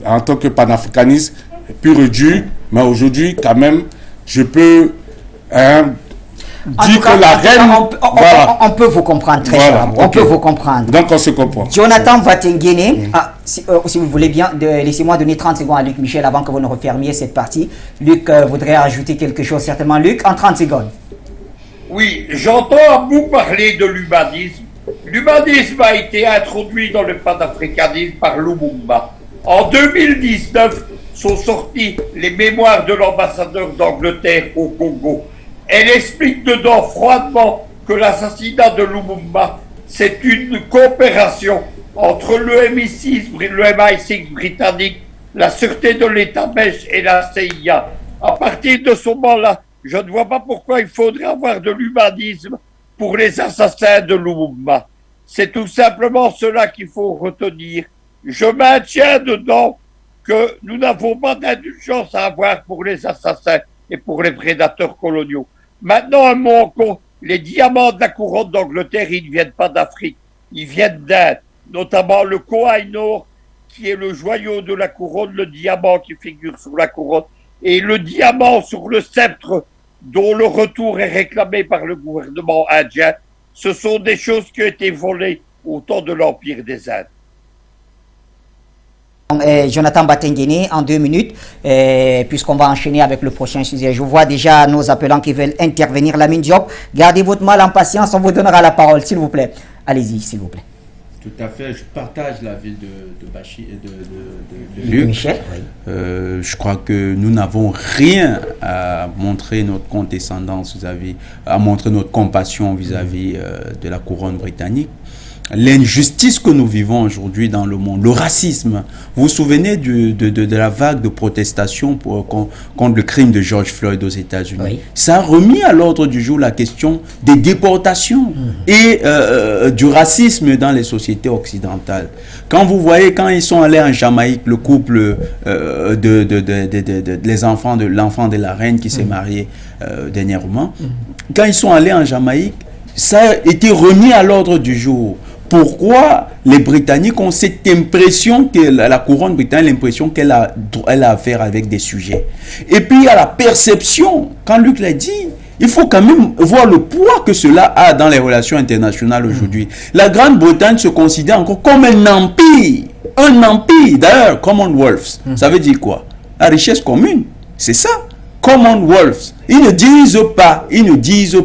en tant que panafricaniste, pur et dur, mais aujourd'hui, quand même, je peux dire que la reine... On peut vous comprendre très bien. On peut vous comprendre. Donc, on se comprend. Jonathan Vatengene, si vous voulez bien, laissez-moi donner 30 secondes à Luc Michel avant que vous ne refermiez cette partie. Luc voudrait ajouter quelque chose, certainement. Luc, en 30 secondes. Oui, j'entends à vous parler de l'humanisme. L'humanisme a été introduit dans le panafricanisme par Lumumba. En 2019 sont sorties les mémoires de l'ambassadeur d'Angleterre au Congo. Elle explique dedans froidement que l'assassinat de Lumumba, c'est une coopération entre le MI6 britannique, la sûreté de l'État belge et la CIA. À partir de ce moment-là, je ne vois pas pourquoi il faudrait avoir de l'humanisme pour les assassins de Lumumba. C'est tout simplement cela qu'il faut retenir. Je maintiens dedans que nous n'avons pas d'indulgence à avoir pour les assassins et pour les prédateurs coloniaux. Maintenant, un mot encore, les diamants de la couronne d'Angleterre, ils ne viennent pas d'Afrique, ils viennent d'Inde, notamment le Koh-i-Noor, qui est le joyau de la couronne, le diamant qui figure sur la couronne, et le diamant sur le sceptre, dont le retour est réclamé par le gouvernement indien. Ce sont des choses qui ont été volées au temps de l'Empire des Indes. Jonathan Batengene, en 2 minutes, puisqu'on va enchaîner avec le prochain sujet. Je vois déjà nos appelants qui veulent intervenir. Lamine Diop, gardez votre mal en patience, on vous donnera la parole, s'il vous plaît. Allez-y, s'il vous plaît. Tout à fait, je partage l'avis de Bachir et de Luc. Michel, oui. Je crois que nous n'avons rien à montrer notre condescendance à montrer notre compassion vis-à-vis de la couronne britannique. L'injustice que nous vivons aujourd'hui dans le monde, le racisme. Vous vous souvenez de la vague de protestations contre le crime de George Floyd aux États-Unis? Oui. Ça a remis à l'ordre du jour la question des déportations et du racisme dans les sociétés occidentales. Quand vous voyez, quand ils sont allés en Jamaïque, le couple l'enfant de la reine qui s'est marié dernièrement, quand ils sont allés en Jamaïque, ça a été remis à l'ordre du jour. Pourquoi les Britanniques ont cette impression que la couronne britannique, l'impression qu'elle a affaire avec des sujets. Et puis il y a la perception, quand Luc l'a dit, il faut quand même voir le poids que cela a dans les relations internationales aujourd'hui. La Grande-Bretagne se considère encore comme un empire. Un empire, d'ailleurs, Commonwealth. Ça veut dire quoi? La richesse commune, c'est ça. Commonwealth. Ils ne disent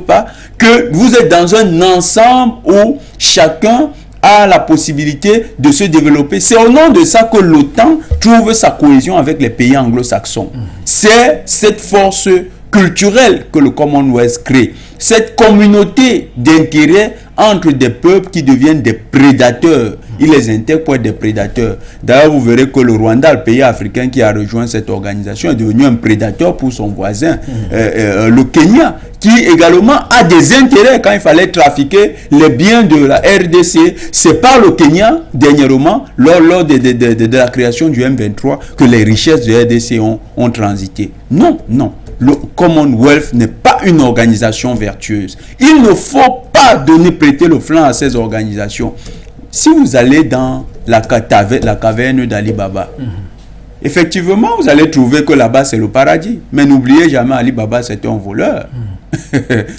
pas que vous êtes dans un ensemble où chacun a la possibilité de se développer. C'est au nom de ça que l'OTAN trouve sa cohésion avec les pays anglo-saxons. C'est cette force culturelle que le Commonwealth crée. Cette communauté d'intérêt entre des peuples qui deviennent des prédateurs. Il les intègre pour être des prédateurs. D'ailleurs, vous verrez que le Rwanda, le pays africain qui a rejoint cette organisation, est devenu un prédateur pour son voisin. Le Kenya, qui également a des intérêts quand il fallait trafiquer les biens de la RDC. C'est par le Kenya, dernièrement, lors de la création du M23, que les richesses de la RDC ont transité. Non, non. Le Commonwealth n'est pas une organisation vertueuse. Il ne faut pas prêter le flanc à ces organisations. Si vous allez dans la caverne d'Ali Baba, effectivement, vous allez trouver que là-bas, c'est le paradis. Mais n'oubliez jamais, Ali Baba, c'était un voleur.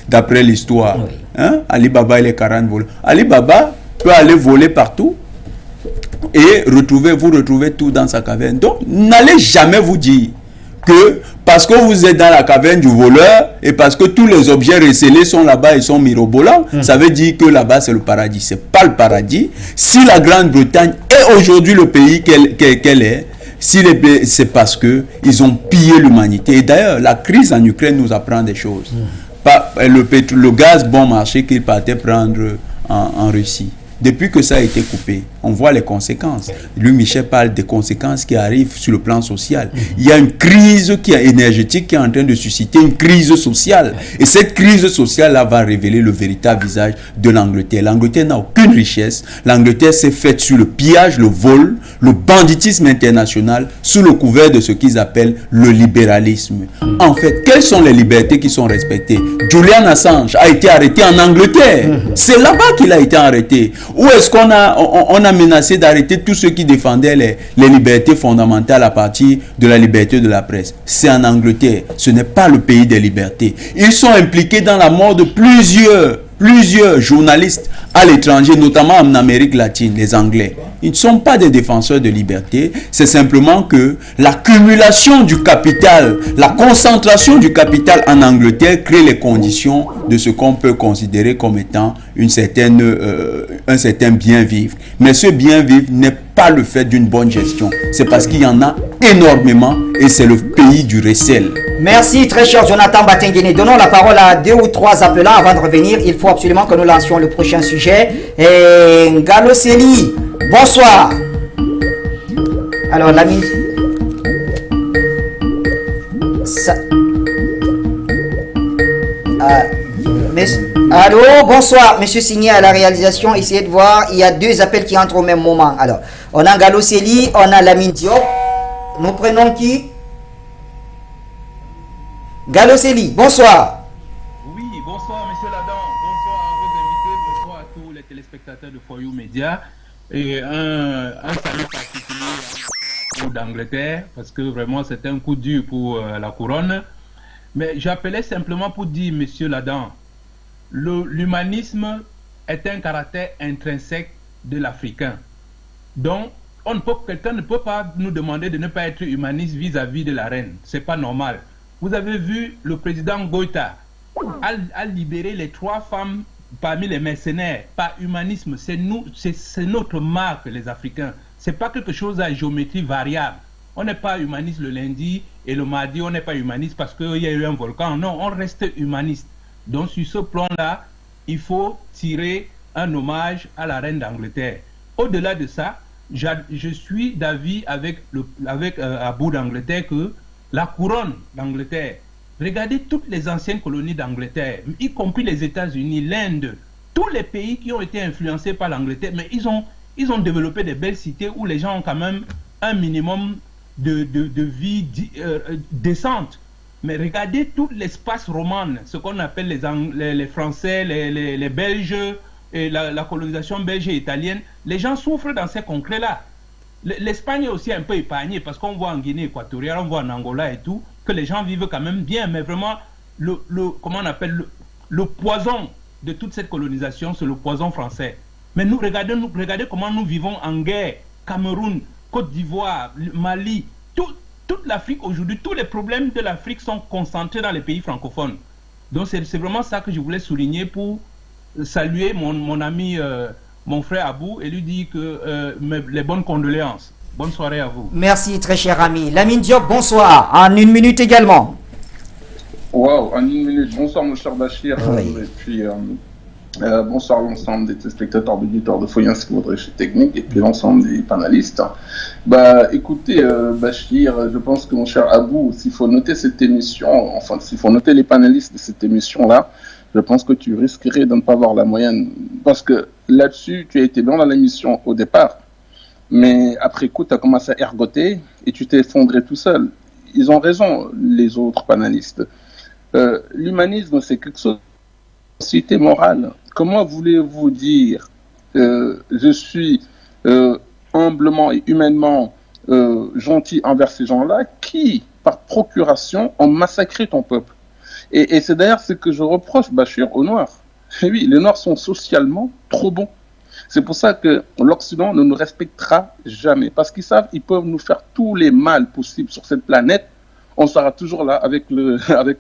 D'après l'histoire. Oui. Hein? Ali Baba et les 40 voleurs. Ali Baba peut aller voler partout et vous retrouvez tout dans sa caverne. Donc, n'allez jamais vous dire que parce que vous êtes dans la caverne du voleur et parce que tous les objets recélés sont là-bas et sont mirobolants, ça veut dire que là-bas c'est le paradis. C'est pas le paradis. Si la Grande-Bretagne est aujourd'hui le pays qu'elle est, c'est parce que ils ont pillé l'humanité. Et d'ailleurs, la crise en Ukraine nous apprend des choses. Le gaz bon marché qu'ils partaient prendre en Russie. Depuis que ça a été coupé, on voit les conséquences. Lui, Michel parle des conséquences qui arrivent sur le plan social. Il y a une crise énergétique qui est en train de susciter une crise sociale. Et cette crise sociale-là va révéler le véritable visage de l'Angleterre. L'Angleterre n'a aucune richesse. L'Angleterre s'est faite sur le pillage, le vol, le banditisme international, sous le couvert de ce qu'ils appellent le libéralisme. En fait, quelles sont les libertés qui sont respectées? Julian Assange a été arrêté en Angleterre. C'est là-bas qu'il a été arrêté. Où est-ce qu'on a menacé d'arrêter tous ceux qui défendaient les libertés fondamentales à partir de la liberté de la presse? C'est en Angleterre. Ce n'est pas le pays des libertés. Ils sont impliqués dans la mort de plusieurs journalistes à l'étranger, notamment en Amérique latine, les Anglais. Ils ne sont pas des défenseurs de liberté, c'est simplement que l'accumulation du capital, la concentration du capital en Angleterre crée les conditions de ce qu'on peut considérer comme étant un certain bien-vivre. Mais ce bien-vivre n'est pas le fait d'une bonne gestion, c'est parce qu'il y en a énormément et c'est le pays du recel. Merci très cher Jonathan Batengene. Donnons la parole à 2 ou 3 appelants avant de revenir. Il faut absolument que nous lancions le prochain sujet. Ngalo Seli, bonsoir. Alors l'ami... Allô, bonsoir. Monsieur Signé à la réalisation, essayez de voir. Il y a 2 appels qui entrent au même moment. Alors, on a Ngalo Seli, on a Lamine Diop. Nous prenons qui? Ngalo Seli, bonsoir. Oui, bonsoir Monsieur Ladan, bonsoir à vos invités, bonsoir à tous les téléspectateurs de For You Media et un salut particulier d'Angleterre parce que vraiment c'est un coup dur pour la couronne. Mais j'appelais simplement pour dire Monsieur Ladan, l'humanisme est un caractère intrinsèque de l'Africain. Donc, quelqu'un ne peut pas nous demander de ne pas être humaniste vis-à-vis de la reine. C'est pas normal. Vous avez vu, le président Goïta a libéré les 3 femmes parmi les mercenaires. Par humanisme, c'est notre marque, les Africains. C'est pas quelque chose à géométrie variable. On n'est pas humaniste le lundi et le mardi, on n'est pas humaniste parce qu'il y a eu un volcan. Non, on reste humaniste. Donc, sur ce plan-là, il faut tirer un hommage à la reine d'Angleterre. Au-delà de ça, je suis d'avis avec Abou d'Angleterre que la couronne d'Angleterre, regardez toutes les anciennes colonies d'Angleterre, y compris les États-Unis, l'Inde, tous les pays qui ont été influencés par l'Angleterre, mais ils ont développé des belles cités où les gens ont quand même un minimum de vie décente. Mais regardez tout l'espace roman, ce qu'on appelle les Français, les Belges, et la colonisation belge et italienne, les gens souffrent dans ces concrets-là. L'Espagne est aussi un peu épargnée parce qu'on voit en Guinée équatoriale, on voit en Angola et tout, que les gens vivent quand même bien, mais vraiment, comment on appelle, le poison de toute cette colonisation, c'est le poison français. Mais regardez comment nous vivons en guerre. Cameroun, Côte d'Ivoire, Mali, toute l'Afrique aujourd'hui, tous les problèmes de l'Afrique sont concentrés dans les pays francophones. Donc c'est vraiment ça que je voulais souligner pour saluer mon ami, mon frère Abou, et lui dire que les bonnes condoléances. Bonne soirée à vous. Merci, très cher ami. Lamine Diop, bonsoir. En 1 minute également. Wow, en 1 minute. Bonsoir, mon cher Bachir. Oui. Et puis, bonsoir l'ensemble des téléspectateurs, auditeurs de Foyer Chez Technique, et puis l'ensemble des panélistes. Bah, écoutez, Bachir, je pense que mon cher Abou, s'il faut noter cette émission, enfin, s'il faut noter les panélistes de cette émission-là, je pense que tu risquerais de ne pas avoir la moyenne. Parce que là-dessus, tu as été bien dans l'émission au départ, mais après coup, tu as commencé à ergoter et tu t'es effondré tout seul. Ils ont raison, les autres panélistes. L'humanisme, c'est quelque chose de société morale. Comment voulez-vous dire je suis humblement et humainement gentil envers ces gens-là qui, par procuration, ont massacré ton peuple? Et c'est d'ailleurs ce que je reproche, Bachir, aux Noirs. Et oui, les Noirs sont socialement trop bons. C'est pour ça que l'Occident ne nous respectera jamais. Parce qu'ils savent qu'ils peuvent nous faire tous les mal possibles sur cette planète. On sera toujours là avec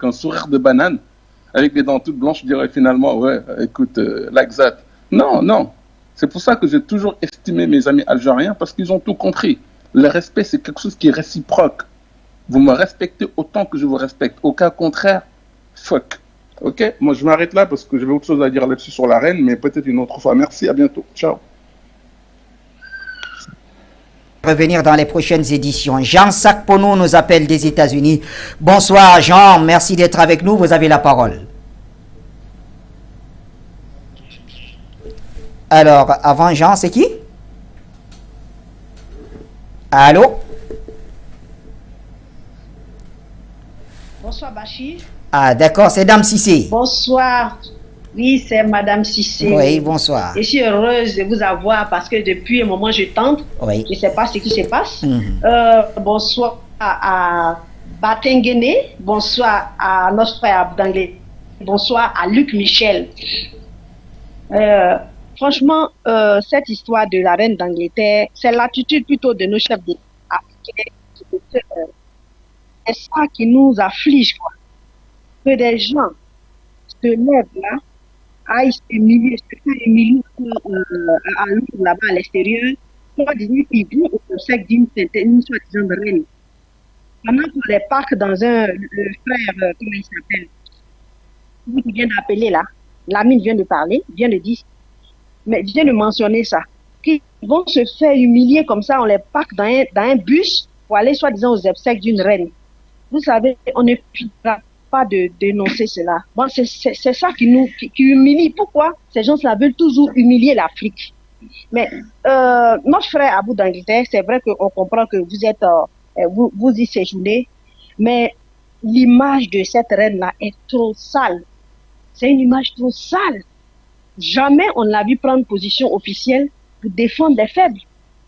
un sourire de banane, avec les dents toutes blanches, je dirais finalement, ouais, écoute, like that. Non, non. C'est pour ça que j'ai toujours estimé mes amis algériens, parce qu'ils ont tout compris. Le respect, c'est quelque chose qui est réciproque. Vous me respectez autant que je vous respecte. Au cas contraire, fuck. Ok, moi je m'arrête là parce que j'avais autre chose à dire là-dessus sur la reine, mais peut-être une autre fois. Merci, à bientôt. Ciao. Revenir dans les prochaines éditions. Jean Sakpono nous appelle des États-Unis. Bonsoir Jean, merci d'être avec nous, vous avez la parole. Alors, avant Jean, c'est qui? Allô? Bonsoir Bachir. Ah d'accord, c'est Dame Cissé. Bonsoir. Oui, c'est Madame Cissé. Oui, bonsoir. Je suis heureuse de vous avoir parce que depuis un moment je tente. Oui. Je ne sais pas ce qui se passe. Bonsoir à Batengene. Bonsoir à notre frère Abdanglé. Bonsoir à Luc Michel. Franchement, cette histoire de la reine d'Angleterre, c'est l'attitude plutôt de nos chefs d'État africains. C'est ça qui nous afflige, quoi. Que des gens se lèvent là, aillent se humilier, là-bas à l'extérieur, soit disant qu'ils vont au conseil d'une soi-disant reine. Pendant qu'on les parque dans le frère, comment il s'appelle, qui vient d'appeler là, Lamine vient de parler, vient de dire, mais vient de mentionner ça, qu'ils vont se faire humilier comme ça, on les parque dans un bus pour aller soi-disant aux obsèques d'une reine. Vous savez, on ne finira pas de dénoncer cela. Bon, c'est ça qui humilie. Pourquoi ces gens-là veulent toujours humilier l'Afrique? Mais notre frère Abou d'Angleterre, c'est vrai qu'on comprend que vous êtes, vous y séjournez, mais l'image de cette reine-là est trop sale. C'est une image trop sale. Jamais on ne l'a vu prendre position officielle pour défendre les faibles.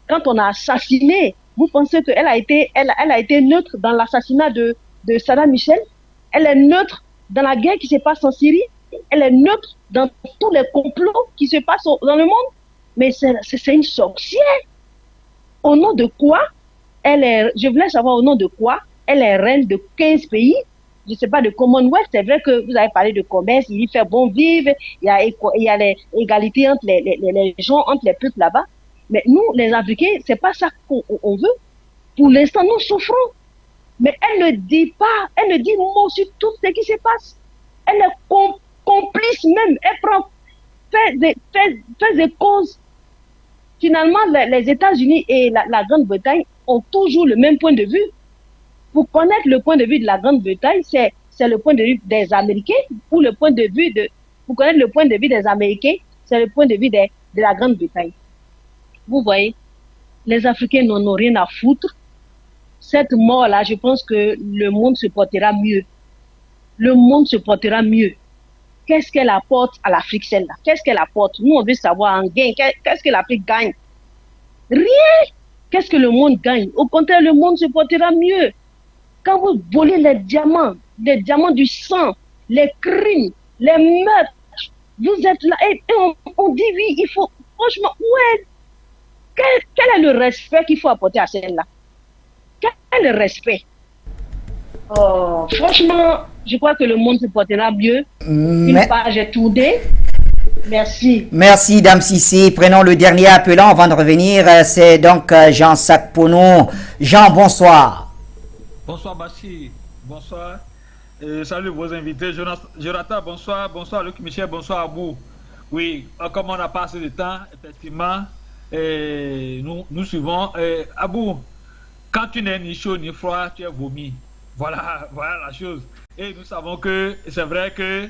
Quand on a assassiné, vous pensez qu'elle a été neutre dans l'assassinat de Saddam Hussein? Elle est neutre dans la guerre qui se passe en Syrie. Elle est neutre dans tous les complots qui se passent dans le monde. mais c'est une sorcière. Au nom de quoi je voulais savoir au nom de quoi elle est reine de 15 pays. Je ne sais pas, de Commonwealth. C'est vrai que vous avez parlé de commerce, il y fait bon vivre, il y a l'égalité entre les gens, entre les peuples là-bas. Mais nous, les Africains, c'est pas ça qu'on veut. Pour l'instant, nous souffrons. Mais elle ne dit pas, elle ne dit mot sur tout ce qui se passe. Elle est complice même. Elle fait des causes. Finalement, les États-Unis et la Grande-Bretagne ont toujours le même point de vue. Pour connaître le point de vue de la Grande-Bretagne, c'est le point de vue des Américains, ou le point de vue pour connaître le point de vue des Américains, c'est le point de vue de la Grande-Bretagne. Vous voyez, les Africains n'en ont rien à foutre. Cette mort-là, je pense que le monde se portera mieux. Le monde se portera mieux. Qu'est-ce qu'elle apporte à l'Afrique, celle-là? Qu'est-ce qu'elle apporte? Nous, on veut savoir en gain. Qu'est-ce que l'Afrique gagne? Rien! Qu'est-ce que le monde gagne? Au contraire, le monde se portera mieux. Quand vous volez les diamants du sang, les crimes, les meurtres, vous êtes là et on dit oui, il faut, franchement, ouais, quel est le respect qu'il faut apporter à celle-là? Quel est le respect? Oh, franchement, je crois que le monde se portera mieux. Une page est tournée. Merci. Merci, Dame Sissi. Prenons le dernier appelant avant de revenir. C'est donc Jean Sakpono. Jean, bonsoir. Bonsoir Bachir, bonsoir. Salut vos invités. Jonathan, bonsoir. Bonsoir Luc Michel, bonsoir Abou. Oui, comme on n'a pas assez de temps, effectivement, nous suivons. Abou, quand tu n'es ni chaud ni froid, tu es vomi. Voilà la chose. Et nous savons que c'est vrai que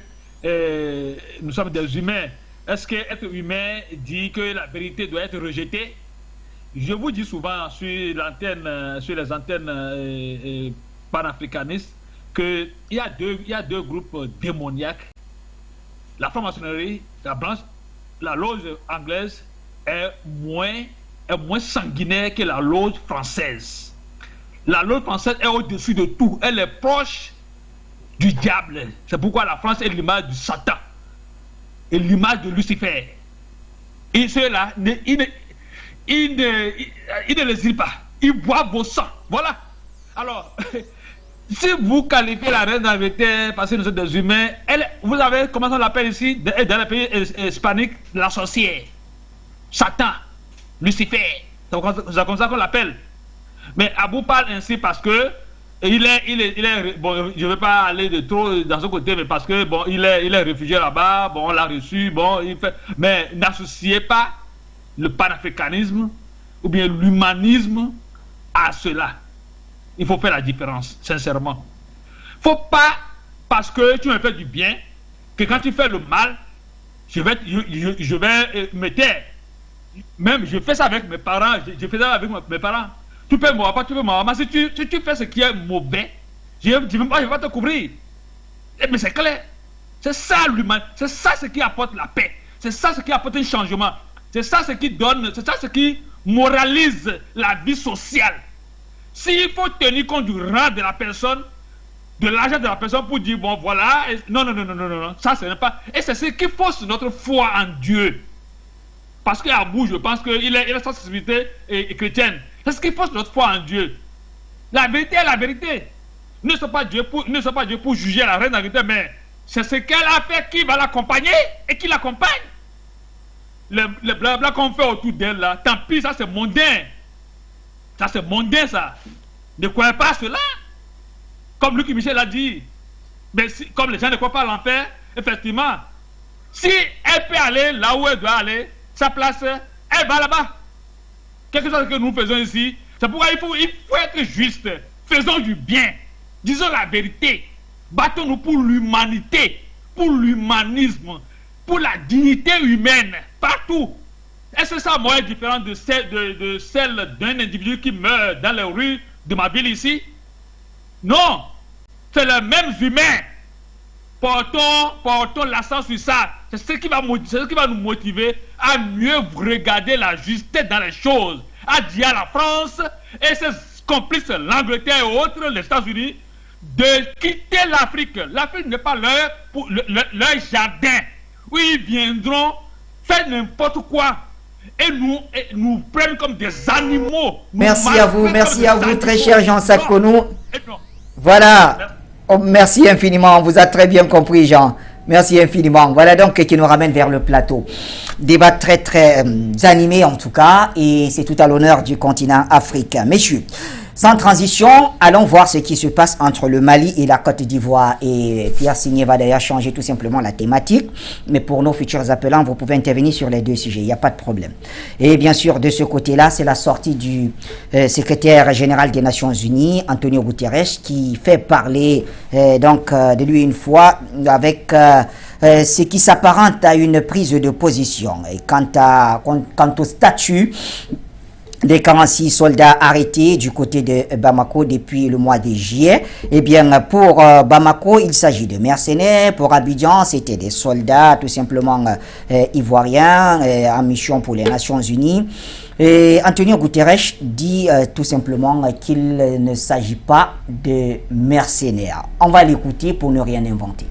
nous sommes des humains. Est-ce qu'être humain dit que la vérité doit être rejetée? Je vous dis souvent sur les antennes panafricanistes qu'il y a deux groupes démoniaques. La franc-maçonnerie, la loge anglaise est moins sanguinaire que la loge française. La loge française est au-dessus de tout. Elle est proche du diable. C'est pourquoi la France est l'image du Satan et l'image de Lucifer. Et ceux-là, ils ne les îlent pas. Ils boivent vos sangs. Voilà. Alors, si vous qualifiez la reine d'Angleterre parce que nous sommes des humains, vous avez, comment on l'appelle ici, dans les pays hispaniques, la sorcière. Satan, Lucifer. C'est comme ça qu'on l'appelle. Mais Abou parle ainsi parce que il est bon, je ne vais pas aller de trop dans ce côté, mais parce que bon, il est réfugié là-bas, bon, on l'a reçu, bon, mais n'associez pas le panafricanisme ou bien l'humanisme à cela. Il faut faire la différence, sincèrement. Il ne faut pas, parce que tu me fais du bien, que quand tu fais le mal, je vais me taire. Même, je fais ça avec mes parents, je fais ça avec mes parents. Tu peux m'avoir pas, tu peux m'avoir. Si tu fais ce qui est mauvais, je ne vais pas te couvrir. Mais c'est clair. C'est ça l'humain. C'est ça ce qui apporte la paix. C'est ça ce qui apporte un changement. C'est ça ce qui donne, c'est ça ce qui moralise la vie sociale. S'il faut tenir compte du rang de la personne, de l'argent de la personne pour dire, bon voilà, non, ça ce n'est pas. Et c'est ce qui fausse notre foi en Dieu. Parce qu'à bout, je pense qu'il a sa sensibilité chrétienne. C'est ce qui fausse notre foi en Dieu. La vérité est la vérité. Ne soit pas Dieu pour juger la reine d'Angleterre, mais c'est ce qu'elle a fait qui va l'accompagner et qui l'accompagne. Le blabla qu'on fait autour d'elle là, tant pis, ça c'est mondain. Ça c'est mondain ça. Ne croyez pas à cela. Comme Luc Michel a dit. Mais comme les gens ne croient pas à l'enfer, effectivement, si elle peut aller là où elle doit aller, sa place, elle va là-bas. Quelque chose que nous faisons ici, c'est pourquoi il faut être juste. Faisons du bien. Disons la vérité. Battons-nous pour l'humanité, pour l'humanisme, pour la dignité humaine, partout. Est-ce que ça est différent de celle d'un individu qui meurt dans les rues de ma ville ici? Non, c'est les mêmes humains. Portons l'accent sur ça. C'est ce qui va nous motiver à mieux regarder la justesse dans les choses. À dire à la France et ses complices, l'Angleterre et autres, les États-Unis, de quitter l'Afrique. L'Afrique n'est pas leur jardin où ils viendront faire n'importe quoi. et nous prennent comme des animaux. Merci à vous, très cher Jean Sakonou. Voilà. Oh, merci infiniment, on vous a très bien compris, Jean. Merci infiniment. Voilà donc qui nous ramène vers le plateau. Débat très très animé en tout cas, et c'est tout à l'honneur du continent africain. Messieurs, sans transition, allons voir ce qui se passe entre le Mali et la Côte d'Ivoire. Et Pierre Signé va d'ailleurs changer tout simplement la thématique. Mais pour nos futurs appelants, vous pouvez intervenir sur les deux sujets, il n'y a pas de problème. Et bien sûr, de ce côté-là, c'est la sortie du secrétaire général des Nations Unies, Antonio Guterres, qui fait parler de lui une fois avec ce qui s'apparente à une prise de position. Et quant au statut des 46 soldats arrêtés du côté de Bamako depuis le mois de juillet, eh bien pour Bamako il s'agit de mercenaires, pour Abidjan c'était des soldats tout simplement ivoiriens en mission pour les Nations Unies. Et Antonio Guterres dit tout simplement qu'il ne s'agit pas de mercenaires. On va l'écouter pour ne rien inventer.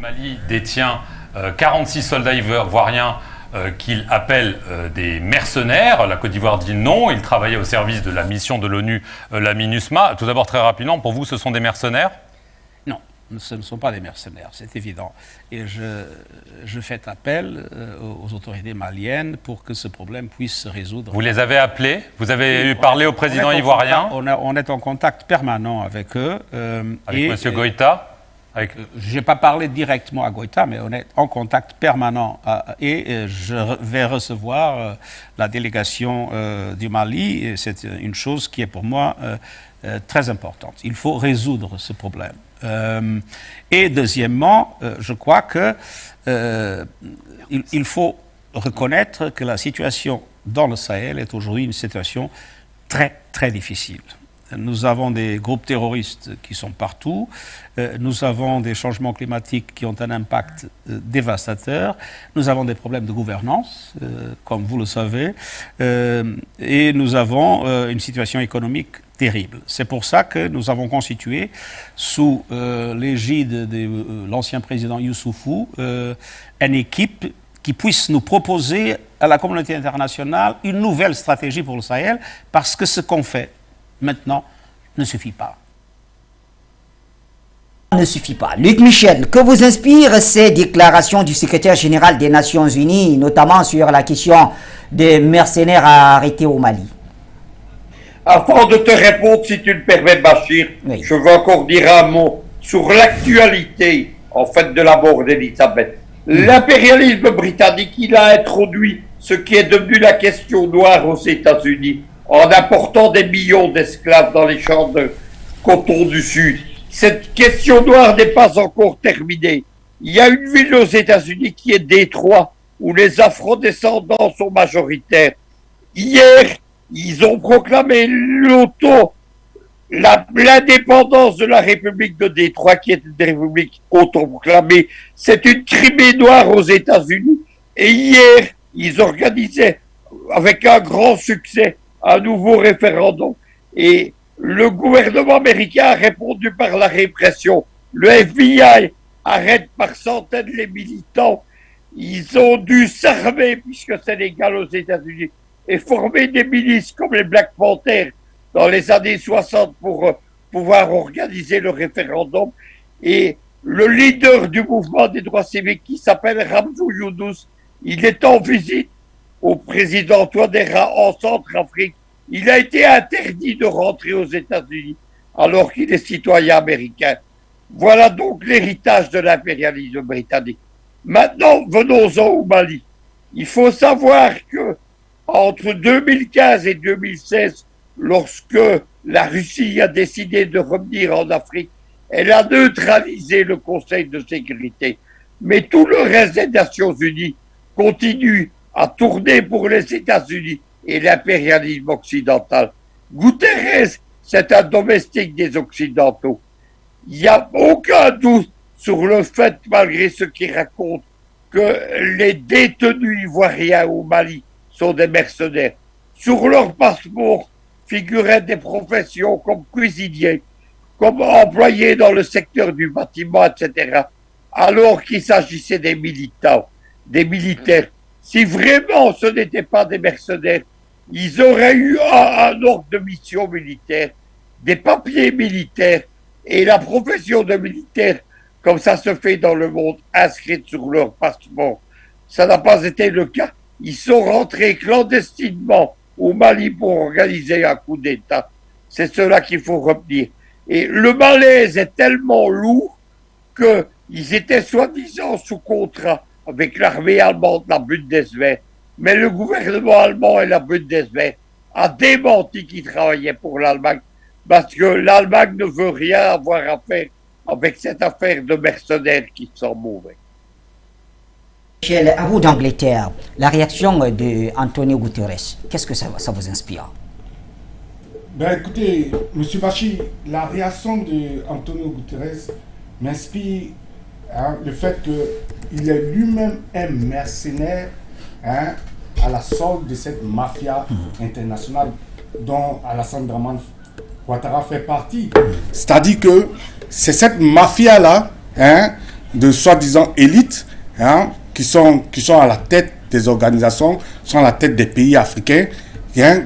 Mali détient 46 soldats ivoiriens qu'il appelle des mercenaires. La Côte d'Ivoire dit non, ils travaillaient au service de la mission de l'ONU, la MINUSMA. Tout d'abord, très rapidement, pour vous, ce sont des mercenaires? Non, ce ne sont pas des mercenaires, c'est évident. Et je fais appel aux autorités maliennes pour que ce problème puisse se résoudre. Vous les avez appelés? Vous avez parlé au président ivoirien? On est en contact permanent avec eux. Avec M. Goïta? Je n'ai pas parlé directement à Goïta, mais on est en contact permanent et je vais recevoir la délégation du Mali. C'est une chose qui est pour moi très importante. Il faut résoudre ce problème. Et deuxièmement, je crois que il faut reconnaître que la situation dans le Sahel est aujourd'hui une situation très, très difficile. Nous avons des groupes terroristes qui sont partout, nous avons des changements climatiques qui ont un impact dévastateur, nous avons des problèmes de gouvernance, comme vous le savez, et nous avons une situation économique terrible. C'est pour ça que nous avons constitué, sous l'égide de l'ancien président Youssoufou, une équipe qui puisse nous proposer à la communauté internationale une nouvelle stratégie pour le Sahel, parce que ce qu'on fait maintenant ne suffit pas. Ne suffit pas. Luc Michel, que vous inspirent ces déclarations du secrétaire général des Nations Unies, notamment sur la question des mercenaires arrêtés au Mali? Avant de te répondre, si tu le permets, Bachir, oui, je veux encore dire un mot sur l'actualité, en fait, de la mort d'Elisabeth. L'impérialisme britannique, il a introduit ce qui est devenu la question noire aux États-Unis, en important des millions d'esclaves dans les champs de coton du Sud. Cette question noire n'est pas encore terminée. Il y a une ville aux États-Unis qui est Détroit, où les afro-descendants sont majoritaires. Hier, ils ont proclamé l'indépendance de la République de Détroit, qui est une république autoproclamée. C'est une Crimée noire aux États-Unis. Et hier, ils organisaient, avec un grand succès, un nouveau référendum. Et le gouvernement américain a répondu par la répression. Le FBI arrête par centaines les militants. Ils ont dû s'armer, puisque c'est légal aux États-Unis, et former des milices comme les Black Panthers dans les années 60 pour pouvoir organiser le référendum. Et le leader du mouvement des droits civiques, qui s'appelle Ramzou Younous, il est en visite au président Touadéra en Centrafrique. Il a été interdit de rentrer aux États-Unis alors qu'il est citoyen américain. Voilà donc l'héritage de l'impérialisme britannique. Maintenant, venons-en au Mali. Il faut savoir que entre 2015 et 2016, lorsque la Russie a décidé de revenir en Afrique, elle a neutralisé le Conseil de sécurité. Mais tout le reste des Nations Unies continue à tourner pour les États-Unis et l'impérialisme occidental. Guterres, c'est un domestique des Occidentaux. Il n'y a aucun doute sur le fait, malgré ce qu'il raconte, que les détenus ivoiriens au Mali sont des mercenaires. Sur leur passeport figuraient des professions comme cuisiniers, comme employés dans le secteur du bâtiment, etc., alors qu'il s'agissait des militants, des militaires. Si vraiment ce n'était pas des mercenaires, ils auraient eu un ordre de mission militaire, des papiers militaires et la profession de militaire, comme ça se fait dans le monde, inscrite sur leur passeport. Ça n'a pas été le cas. Ils sont rentrés clandestinement au Mali pour organiser un coup d'État. C'est cela qu'il faut retenir. Et le malaise est tellement lourd qu'ils étaient soi-disant sous contrat avec l'armée allemande, la Bundeswehr. Mais le gouvernement allemand et la Bundeswehr a démenti qu'ils travaillaient pour l'Allemagne parce que l'Allemagne ne veut rien avoir à faire avec cette affaire de mercenaires qui sont mauvais. Michel, à vous d'Angleterre, la réaction d'Antonio Guterres, qu'est-ce que ça vous inspire? Ben écoutez, M. Bachir, la réaction d'Antonio Guterres m'inspire le fait qu'il est lui-même un mercenaire à la solde de cette mafia internationale dont Alassane Dramane Ouattara fait partie. C'est-à-dire que c'est cette mafia-là, de soi-disant élites, qui sont à la tête des organisations, sont à la tête des pays africains.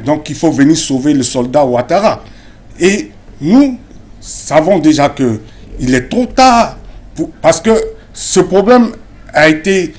Donc il faut venir sauver le soldat Ouattara. Et nous savons déjà qu'il est trop tard, parce que ce problème a été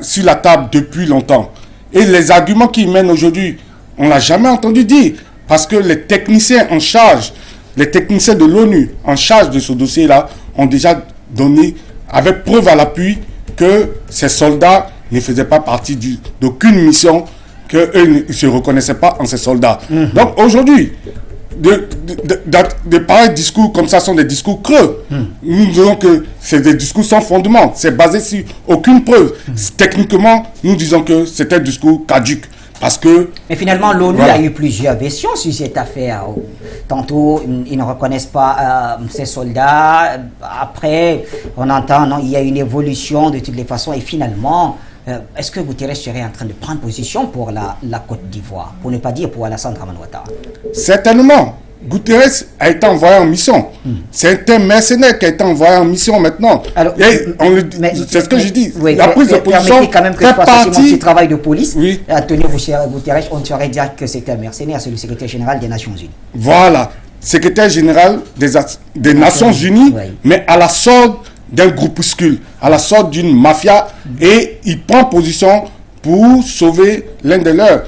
sur la table depuis longtemps. Et les arguments qu'ils mènent aujourd'hui, on ne l'a jamais entendu dire, parce que les techniciens en charge, les techniciens de l'ONU en charge de ce dossier-là, ont déjà donné, avec preuve à l'appui, que ces soldats ne faisaient pas partie d'aucune mission, qu'eux ne se reconnaissaient pas en ces soldats. Donc aujourd'hui, de pareils discours comme ça sont des discours creux. Nous disons que c'est des discours sans fondement, c'est basé sur aucune preuve. Techniquement, nous disons que c'est un discours caduc. Parce que, mais finalement, l'ONU a eu plusieurs versions sur cette affaire. Tantôt, ils ne reconnaissent pas ces soldats. Après, on entend, non, il y a une évolution de toutes les façons. Et finalement, est-ce que Guterres serait en train de prendre position pour la Côte d'Ivoire, pour ne pas dire pour Alassane Dramane Ouattara? Certainement. Guterres a été envoyé en mission. C'est un mercenaire qui a été envoyé en mission maintenant. C'est ce que je dis. Oui, la prise de position quand même que fait partie du travail de police. Oui. Antonio Guterres, on saurait dire que c'est un mercenaire, c'est le secrétaire général des Nations Unies. Voilà, secrétaire général des Nations Unies, oui. Mais à la solde d'un groupuscule, à la sorte d'une mafia, et il prend position pour sauver l'un de leurs.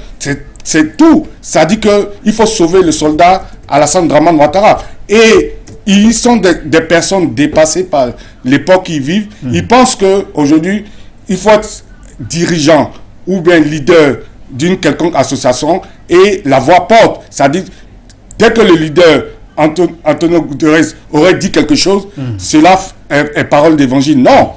C'est tout. Ça dit qu'il faut sauver le soldat Alassane Dramane Ouattara. Et ils sont des personnes dépassées par l'époque qu'ils vivent. Ils pensent qu'aujourd'hui, il faut être dirigeant ou bien leader d'une quelconque association et la voix porte. C'est-à-dire, dès que le leader Antonio Guterres aurait dit quelque chose, cela est parole d'évangile. Non.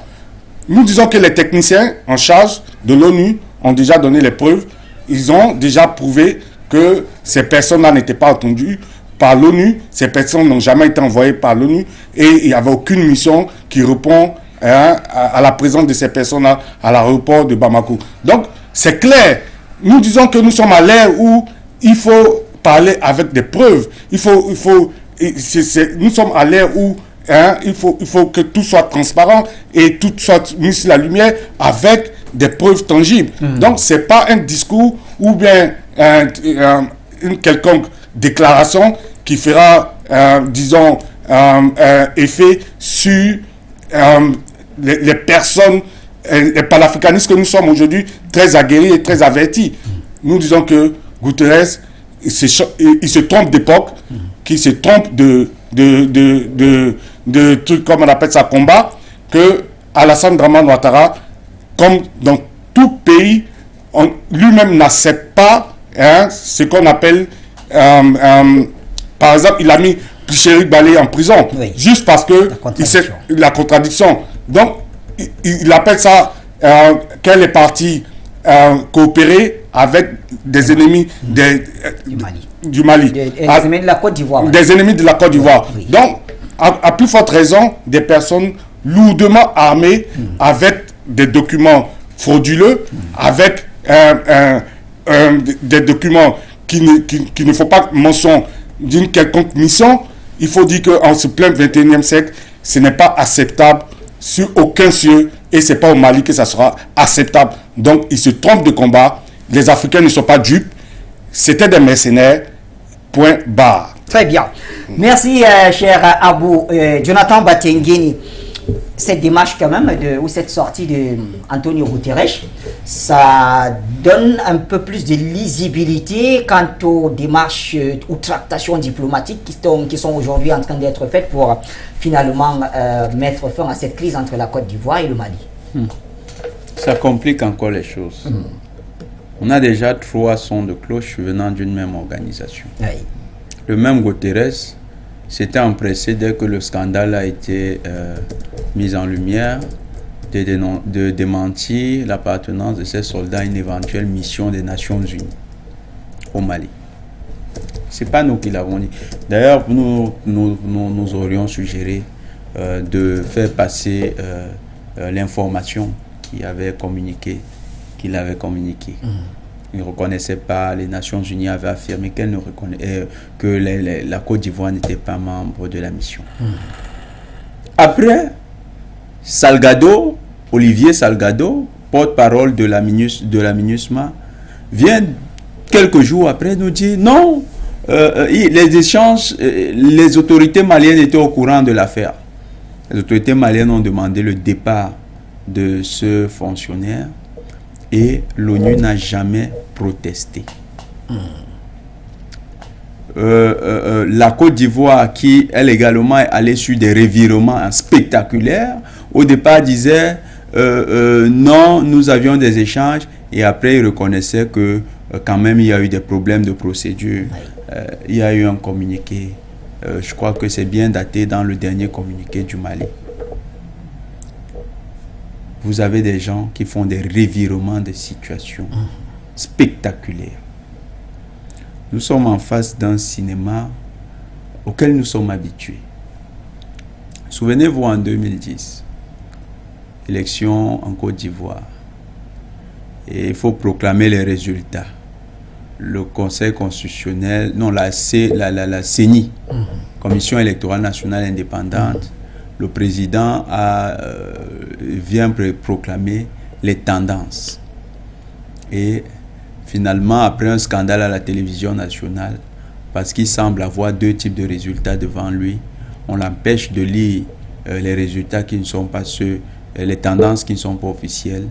Nous disons que les techniciens en charge de l'ONU ont déjà donné les preuves. Ils ont déjà prouvé que ces personnes-là n'étaient pas entendues par l'ONU. Ces personnes n'ont jamais été envoyées par l'ONU et il n'y avait aucune mission qui répond à la présence de ces personnes-là à l'aéroport de Bamako. Donc, c'est clair. Nous disons que nous sommes à l'ère où il faut parler avec des preuves. Nous sommes à l'ère où il faut que tout soit transparent et tout soit mis sur la lumière avec des preuves tangibles. Donc, ce n'est pas un discours ou bien une quelconque déclaration qui fera, disons, effet sur les personnes, les panafricanistes que nous sommes aujourd'hui, très aguerris et très avertis. Nous disons que Guterres, il se trompe d'époque, qu'il se trompe de trucs, comme on appelle ça, combat, que Alassane Dramane Ouattara, comme dans tout pays, lui-même n'accepte pas ce qu'on appelle, par exemple, il a mis Chéric Balé en prison, oui, juste parce que la contradiction. Donc, il appelle ça qu'elle est partie coopérer avec des ennemis du Mali. Des ennemis de la Côte d'Ivoire. Des ennemis de la Côte d'Ivoire. Oui. Donc, à plus forte raison, des personnes lourdement armées avec des documents frauduleux, avec des documents qu'il ne faut pas mention d'une quelconque mission, il faut dire qu'en ce plein 21e siècle, ce n'est pas acceptable sur aucun cieux, et ce n'est pas au Mali que ça sera acceptable. Donc, ils se trompent de combat. Les Africains ne sont pas dupes. C'était des mercenaires. Point barre. Très bien. Merci, cher Abou. Jonathan Batengeni, cette démarche quand même, ou cette sortie de Antonio Guterres, ça donne un peu plus de lisibilité quant aux démarches ou tractations diplomatiques qui sont aujourd'hui en train d'être faites pour finalement mettre fin à cette crise entre la Côte d'Ivoire et le Mali. Ça complique encore les choses. On a déjà 3 sons de cloche venant d'une même organisation. Oui. Le même Guterres s'était empressé, dès que le scandale a été mis en lumière, de démentir l'appartenance de ces soldats à une éventuelle mission des Nations Unies au Mali. Ce n'est pas nous qui l'avons dit. D'ailleurs, nous aurions suggéré de faire passer l'information qu'il avait communiquée. Il ne reconnaissait pas, les Nations Unies avaient affirmé que la Côte d'Ivoire n'était pas membre de la mission. Après, Olivier Salgado, porte-parole de la MINUSMA, vient quelques jours après nous dire non, les échanges, les autorités maliennes étaient au courant de l'affaire. Les autorités maliennes ont demandé le départ de ce fonctionnaire et l'ONU n'a jamais protesté. La Côte d'Ivoire, qui elle également est allée sur des revirements spectaculaires, au départ disait non, nous avions des échanges, et après il reconnaissait que quand même il y a eu des problèmes de procédure. Il y a eu un communiqué, je crois que c'est bien daté dans le dernier communiqué du Mali. Vous avez des gens qui font des revirements de situation spectaculaires. Nous sommes en face d'un cinéma auquel nous sommes habitués. Souvenez-vous en 2010, élection en Côte d'Ivoire. Et il faut proclamer les résultats. Le Conseil constitutionnel, non, la CENI, Commission électorale nationale indépendante, le président vient proclamer les tendances. Et finalement, après un scandale à la télévision nationale, parce qu'il semble avoir 2 types de résultats devant lui, on l'empêche de lire les résultats qui ne sont pas ceux, les tendances qui ne sont pas officielles.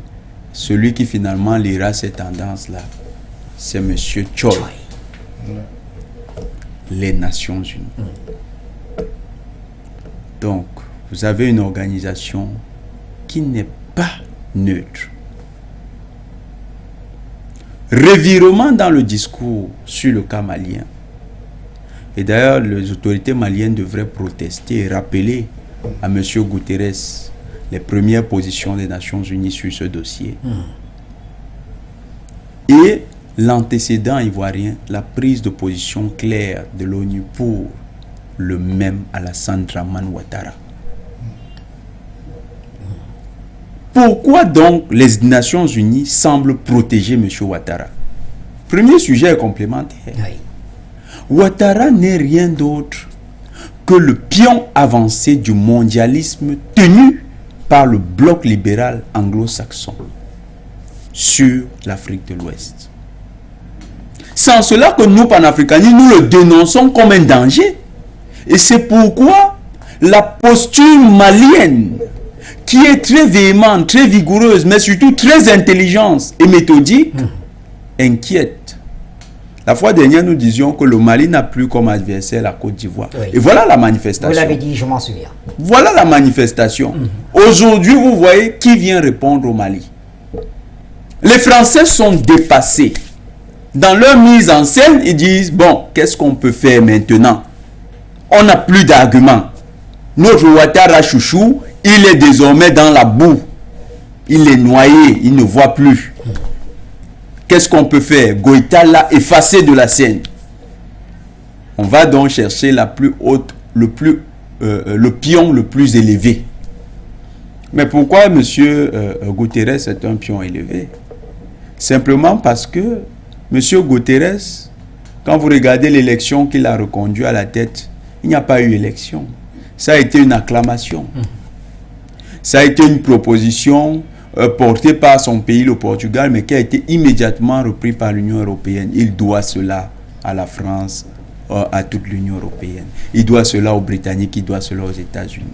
Celui qui finalement lira ces tendances-là, c'est M. Choi, les Nations Unies. Donc, vous avez une organisation qui n'est pas neutre. Revirement dans le discours sur le cas malien. Et d'ailleurs, les autorités maliennes devraient protester et rappeler à M. Guterres les premières positions des Nations Unies sur ce dossier. Et l'antécédent ivoirien, la prise de position claire de l'ONU pour le même Alassane Dramane Ouattara. Pourquoi donc les Nations Unies semblent protéger M. Ouattara? Premier sujet complémentaire. Ouattara n'est rien d'autre que le pion avancé du mondialisme tenu par le bloc libéral anglo-saxon sur l'Afrique de l'Ouest. C'est en cela que nous, panafricanistes, nous le dénonçons comme un danger. Et c'est pourquoi la posture malienne, qui est très véhémente, très vigoureuse, mais surtout très intelligente et méthodique, inquiète. La fois dernière, nous disions que le Mali n'a plus comme adversaire la Côte d'Ivoire. Et voilà la manifestation. Vous l'avez dit, je m'en souviens. Voilà la manifestation. Aujourd'hui, vous voyez qui vient répondre au Mali. Les Français sont dépassés. Dans leur mise en scène, ils disent, bon, qu'est-ce qu'on peut faire maintenant? On n'a plus d'arguments. Notre Ouattara chouchou, il est désormais dans la boue. Il est noyé, il ne voit plus. Qu'est-ce qu'on peut faire? Goïta l'a effacé de la scène. On va donc chercher la plus haute, le pion le plus élevé. Mais pourquoi M. Guterres est un pion élevé? Simplement parce que M. Guterres Quand vous regardez l'élection qu'il a reconduit à la tête, il n'y a pas eu élection. Ça a été une acclamation. Ça a été une proposition portée par son pays, le Portugal, mais qui a été immédiatement repris par l'Union européenne. Il doit cela à la France, à toute l'Union européenne. Il doit cela aux Britanniques, il doit cela aux États-Unis.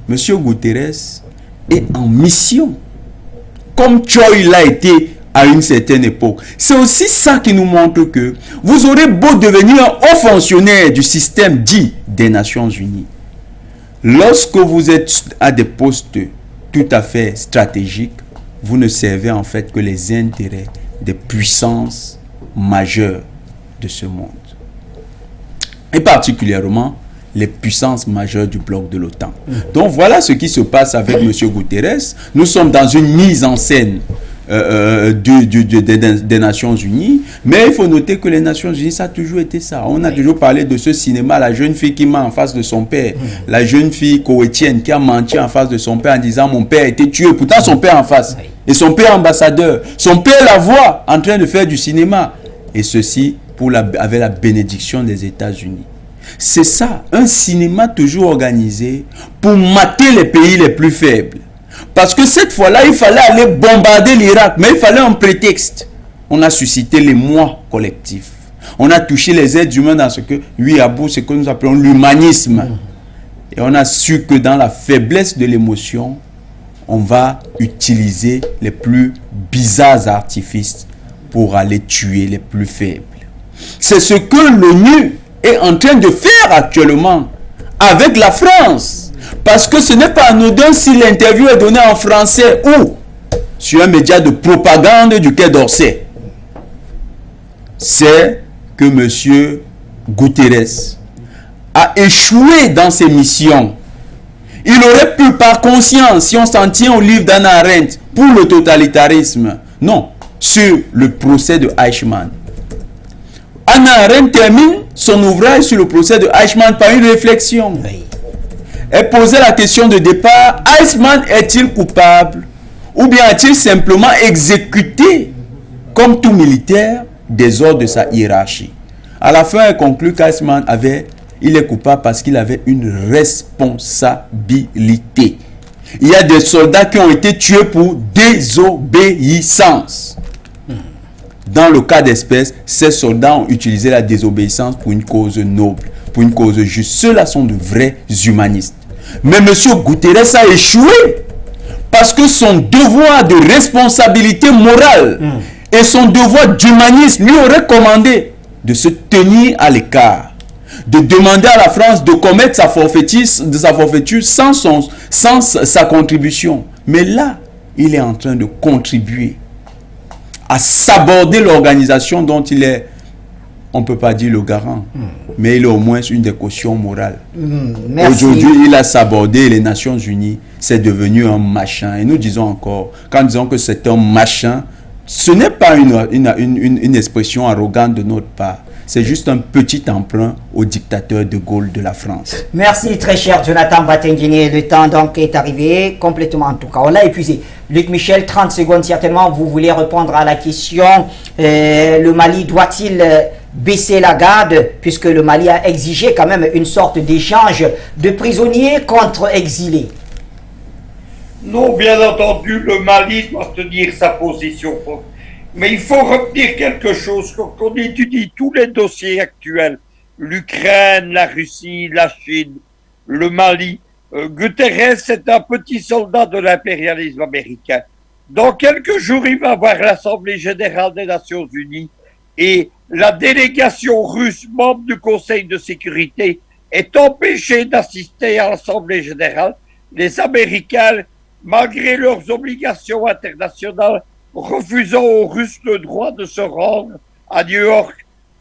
Monsieur Guterres est en mission, comme Choi l'a été à une certaine époque. C'est aussi ça qui nous montre que vous aurez beau devenir un haut fonctionnaire du système dit des Nations Unies. Lorsque vous êtes à des postes tout à fait stratégiques, vous ne servez en fait que les intérêts des puissances majeures de ce monde. Et particulièrement les puissances majeures du bloc de l'OTAN. Donc voilà ce qui se passe avec M. Guterres. Nous sommes dans une mise en scène des Nations Unies, mais il faut noter que les Nations Unies, ça a toujours été ça. On a toujours parlé de ce cinéma, la jeune fille qui ment en face de son père, la jeune fille koweïtienne qui a menti en face de son père en disant mon père a été tué, pourtant son père en face, et son père ambassadeur, son père la voit en train de faire du cinéma, et ceci avec la bénédiction des États-Unis. C'est ça, un cinéma toujours organisé pour mater les pays les plus faibles. Parce que cette fois-là, il fallait aller bombarder l'Irak, mais il fallait un prétexte. On a suscité l'émoi collectif. On a touché les êtres humains dans ce que, oui, Abou, ce que nous appelons l'humanisme. Et on a su que dans la faiblesse de l'émotion, on va utiliser les plus bizarres artifices pour aller tuer les plus faibles. C'est ce que l'ONU est en train de faire actuellement avec la France. Parce que ce n'est pas anodin si l'interview est donnée en français ou sur un média de propagande du Quai d'Orsay. C'est que M. Guterres a échoué dans ses missions. Il aurait pu, par conscience, si on s'en tient au livre d'Hannah Arendt, pour le totalitarisme, non, sur le procès de Eichmann. Hannah Arendt termine son ouvrage sur le procès de Eichmann par une réflexion. Elle posait la question de départ, Eichmann est-il coupable ou bien a-t-il simplement exécuté, comme tout militaire, des ordres de sa hiérarchie? À la fin, elle conclut qu'Eichmann il est coupable parce qu'il avait une responsabilité. Il y a des soldats qui ont été tués pour désobéissance. Dans le cas d'espèce, ces soldats ont utilisé la désobéissance pour une cause noble, pour une cause juste. Ceux-là sont de vrais humanistes. Mais M. Guterres a échoué parce que son devoir de responsabilité morale et son devoir d'humanisme lui aurait commandé de se tenir à l'écart, de demander à la France de commettre sa forfaiture sans sa contribution. Mais là, il est en train de contribuer à saborder l'organisation dont il est, on ne peut pas dire le garant, mais il est au moins une des cautions morales. Aujourd'hui, il a sabordé les Nations Unies, c'est devenu un machin. Et nous disons encore, quand nous disons que c'est un machin, ce n'est pas une expression arrogante de notre part. C'est juste un petit emprunt au dictateur de Gaulle de la France. Merci très cher Jonathan Batengini. Le temps donc est arrivé complètement, en tout cas. On l'a épuisé. Luc Michel, 30 secondes certainement. Vous voulez répondre à la question. Le Mali doit-il baisser la garde puisque le Mali a exigé quand même une sorte d'échange de prisonniers contre exilés? Non, bien entendu, le Mali doit tenir sa position. Mais il faut retenir quelque chose, quand on étudie tous les dossiers actuels, l'Ukraine, la Russie, la Chine, le Mali, Guterres est un petit soldat de l'impérialisme américain. Dans quelques jours, il va avoir l'Assemblée générale des Nations Unies et la délégation russe, membre du Conseil de sécurité, est empêchée d'assister à l'Assemblée générale. Les Américains, malgré leurs obligations internationales, refusant aux Russes le droit de se rendre à New York,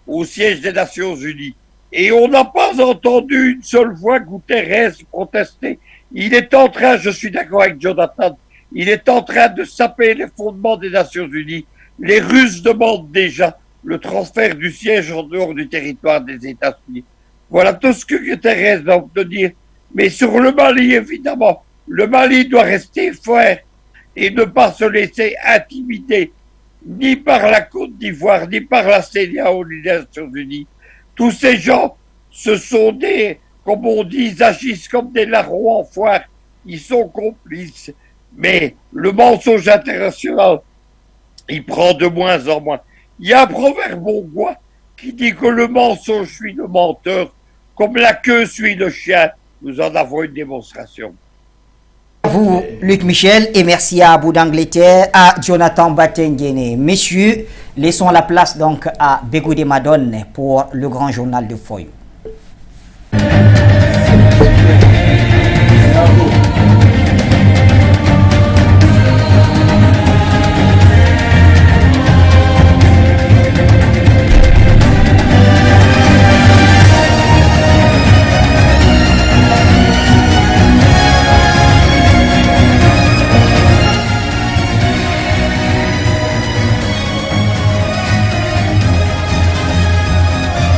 au siège des Nations Unies. Et on n'a pas entendu une seule fois Guterres protester. Il est en train, je suis d'accord avec Jonathan, il est en train de saper les fondements des Nations Unies. Les Russes demandent déjà le transfert du siège en dehors du territoire des États-Unis. Voilà tout ce que Guterres va obtenir. Mais sur le Mali, évidemment, le Mali doit rester fort et ne pas se laisser intimider ni par la Côte d'Ivoire, ni par la CEDEAO, ni les Nations Unies. Tous ces gens, ce sont des, comme on dit, ils agissent comme des larrons en foire. Ils sont complices. Mais le mensonge international, il prend de moins en moins. Il y a un proverbe hongrois qui dit que le mensonge suit le menteur, comme la queue suit le chien. Nous en avons une démonstration. Vous, Luc Michel, et merci à Abou d'Angleterre, à Jonathan Batengene. Messieurs, laissons la place donc à Begoudé Madone pour le grand journal de Foyou.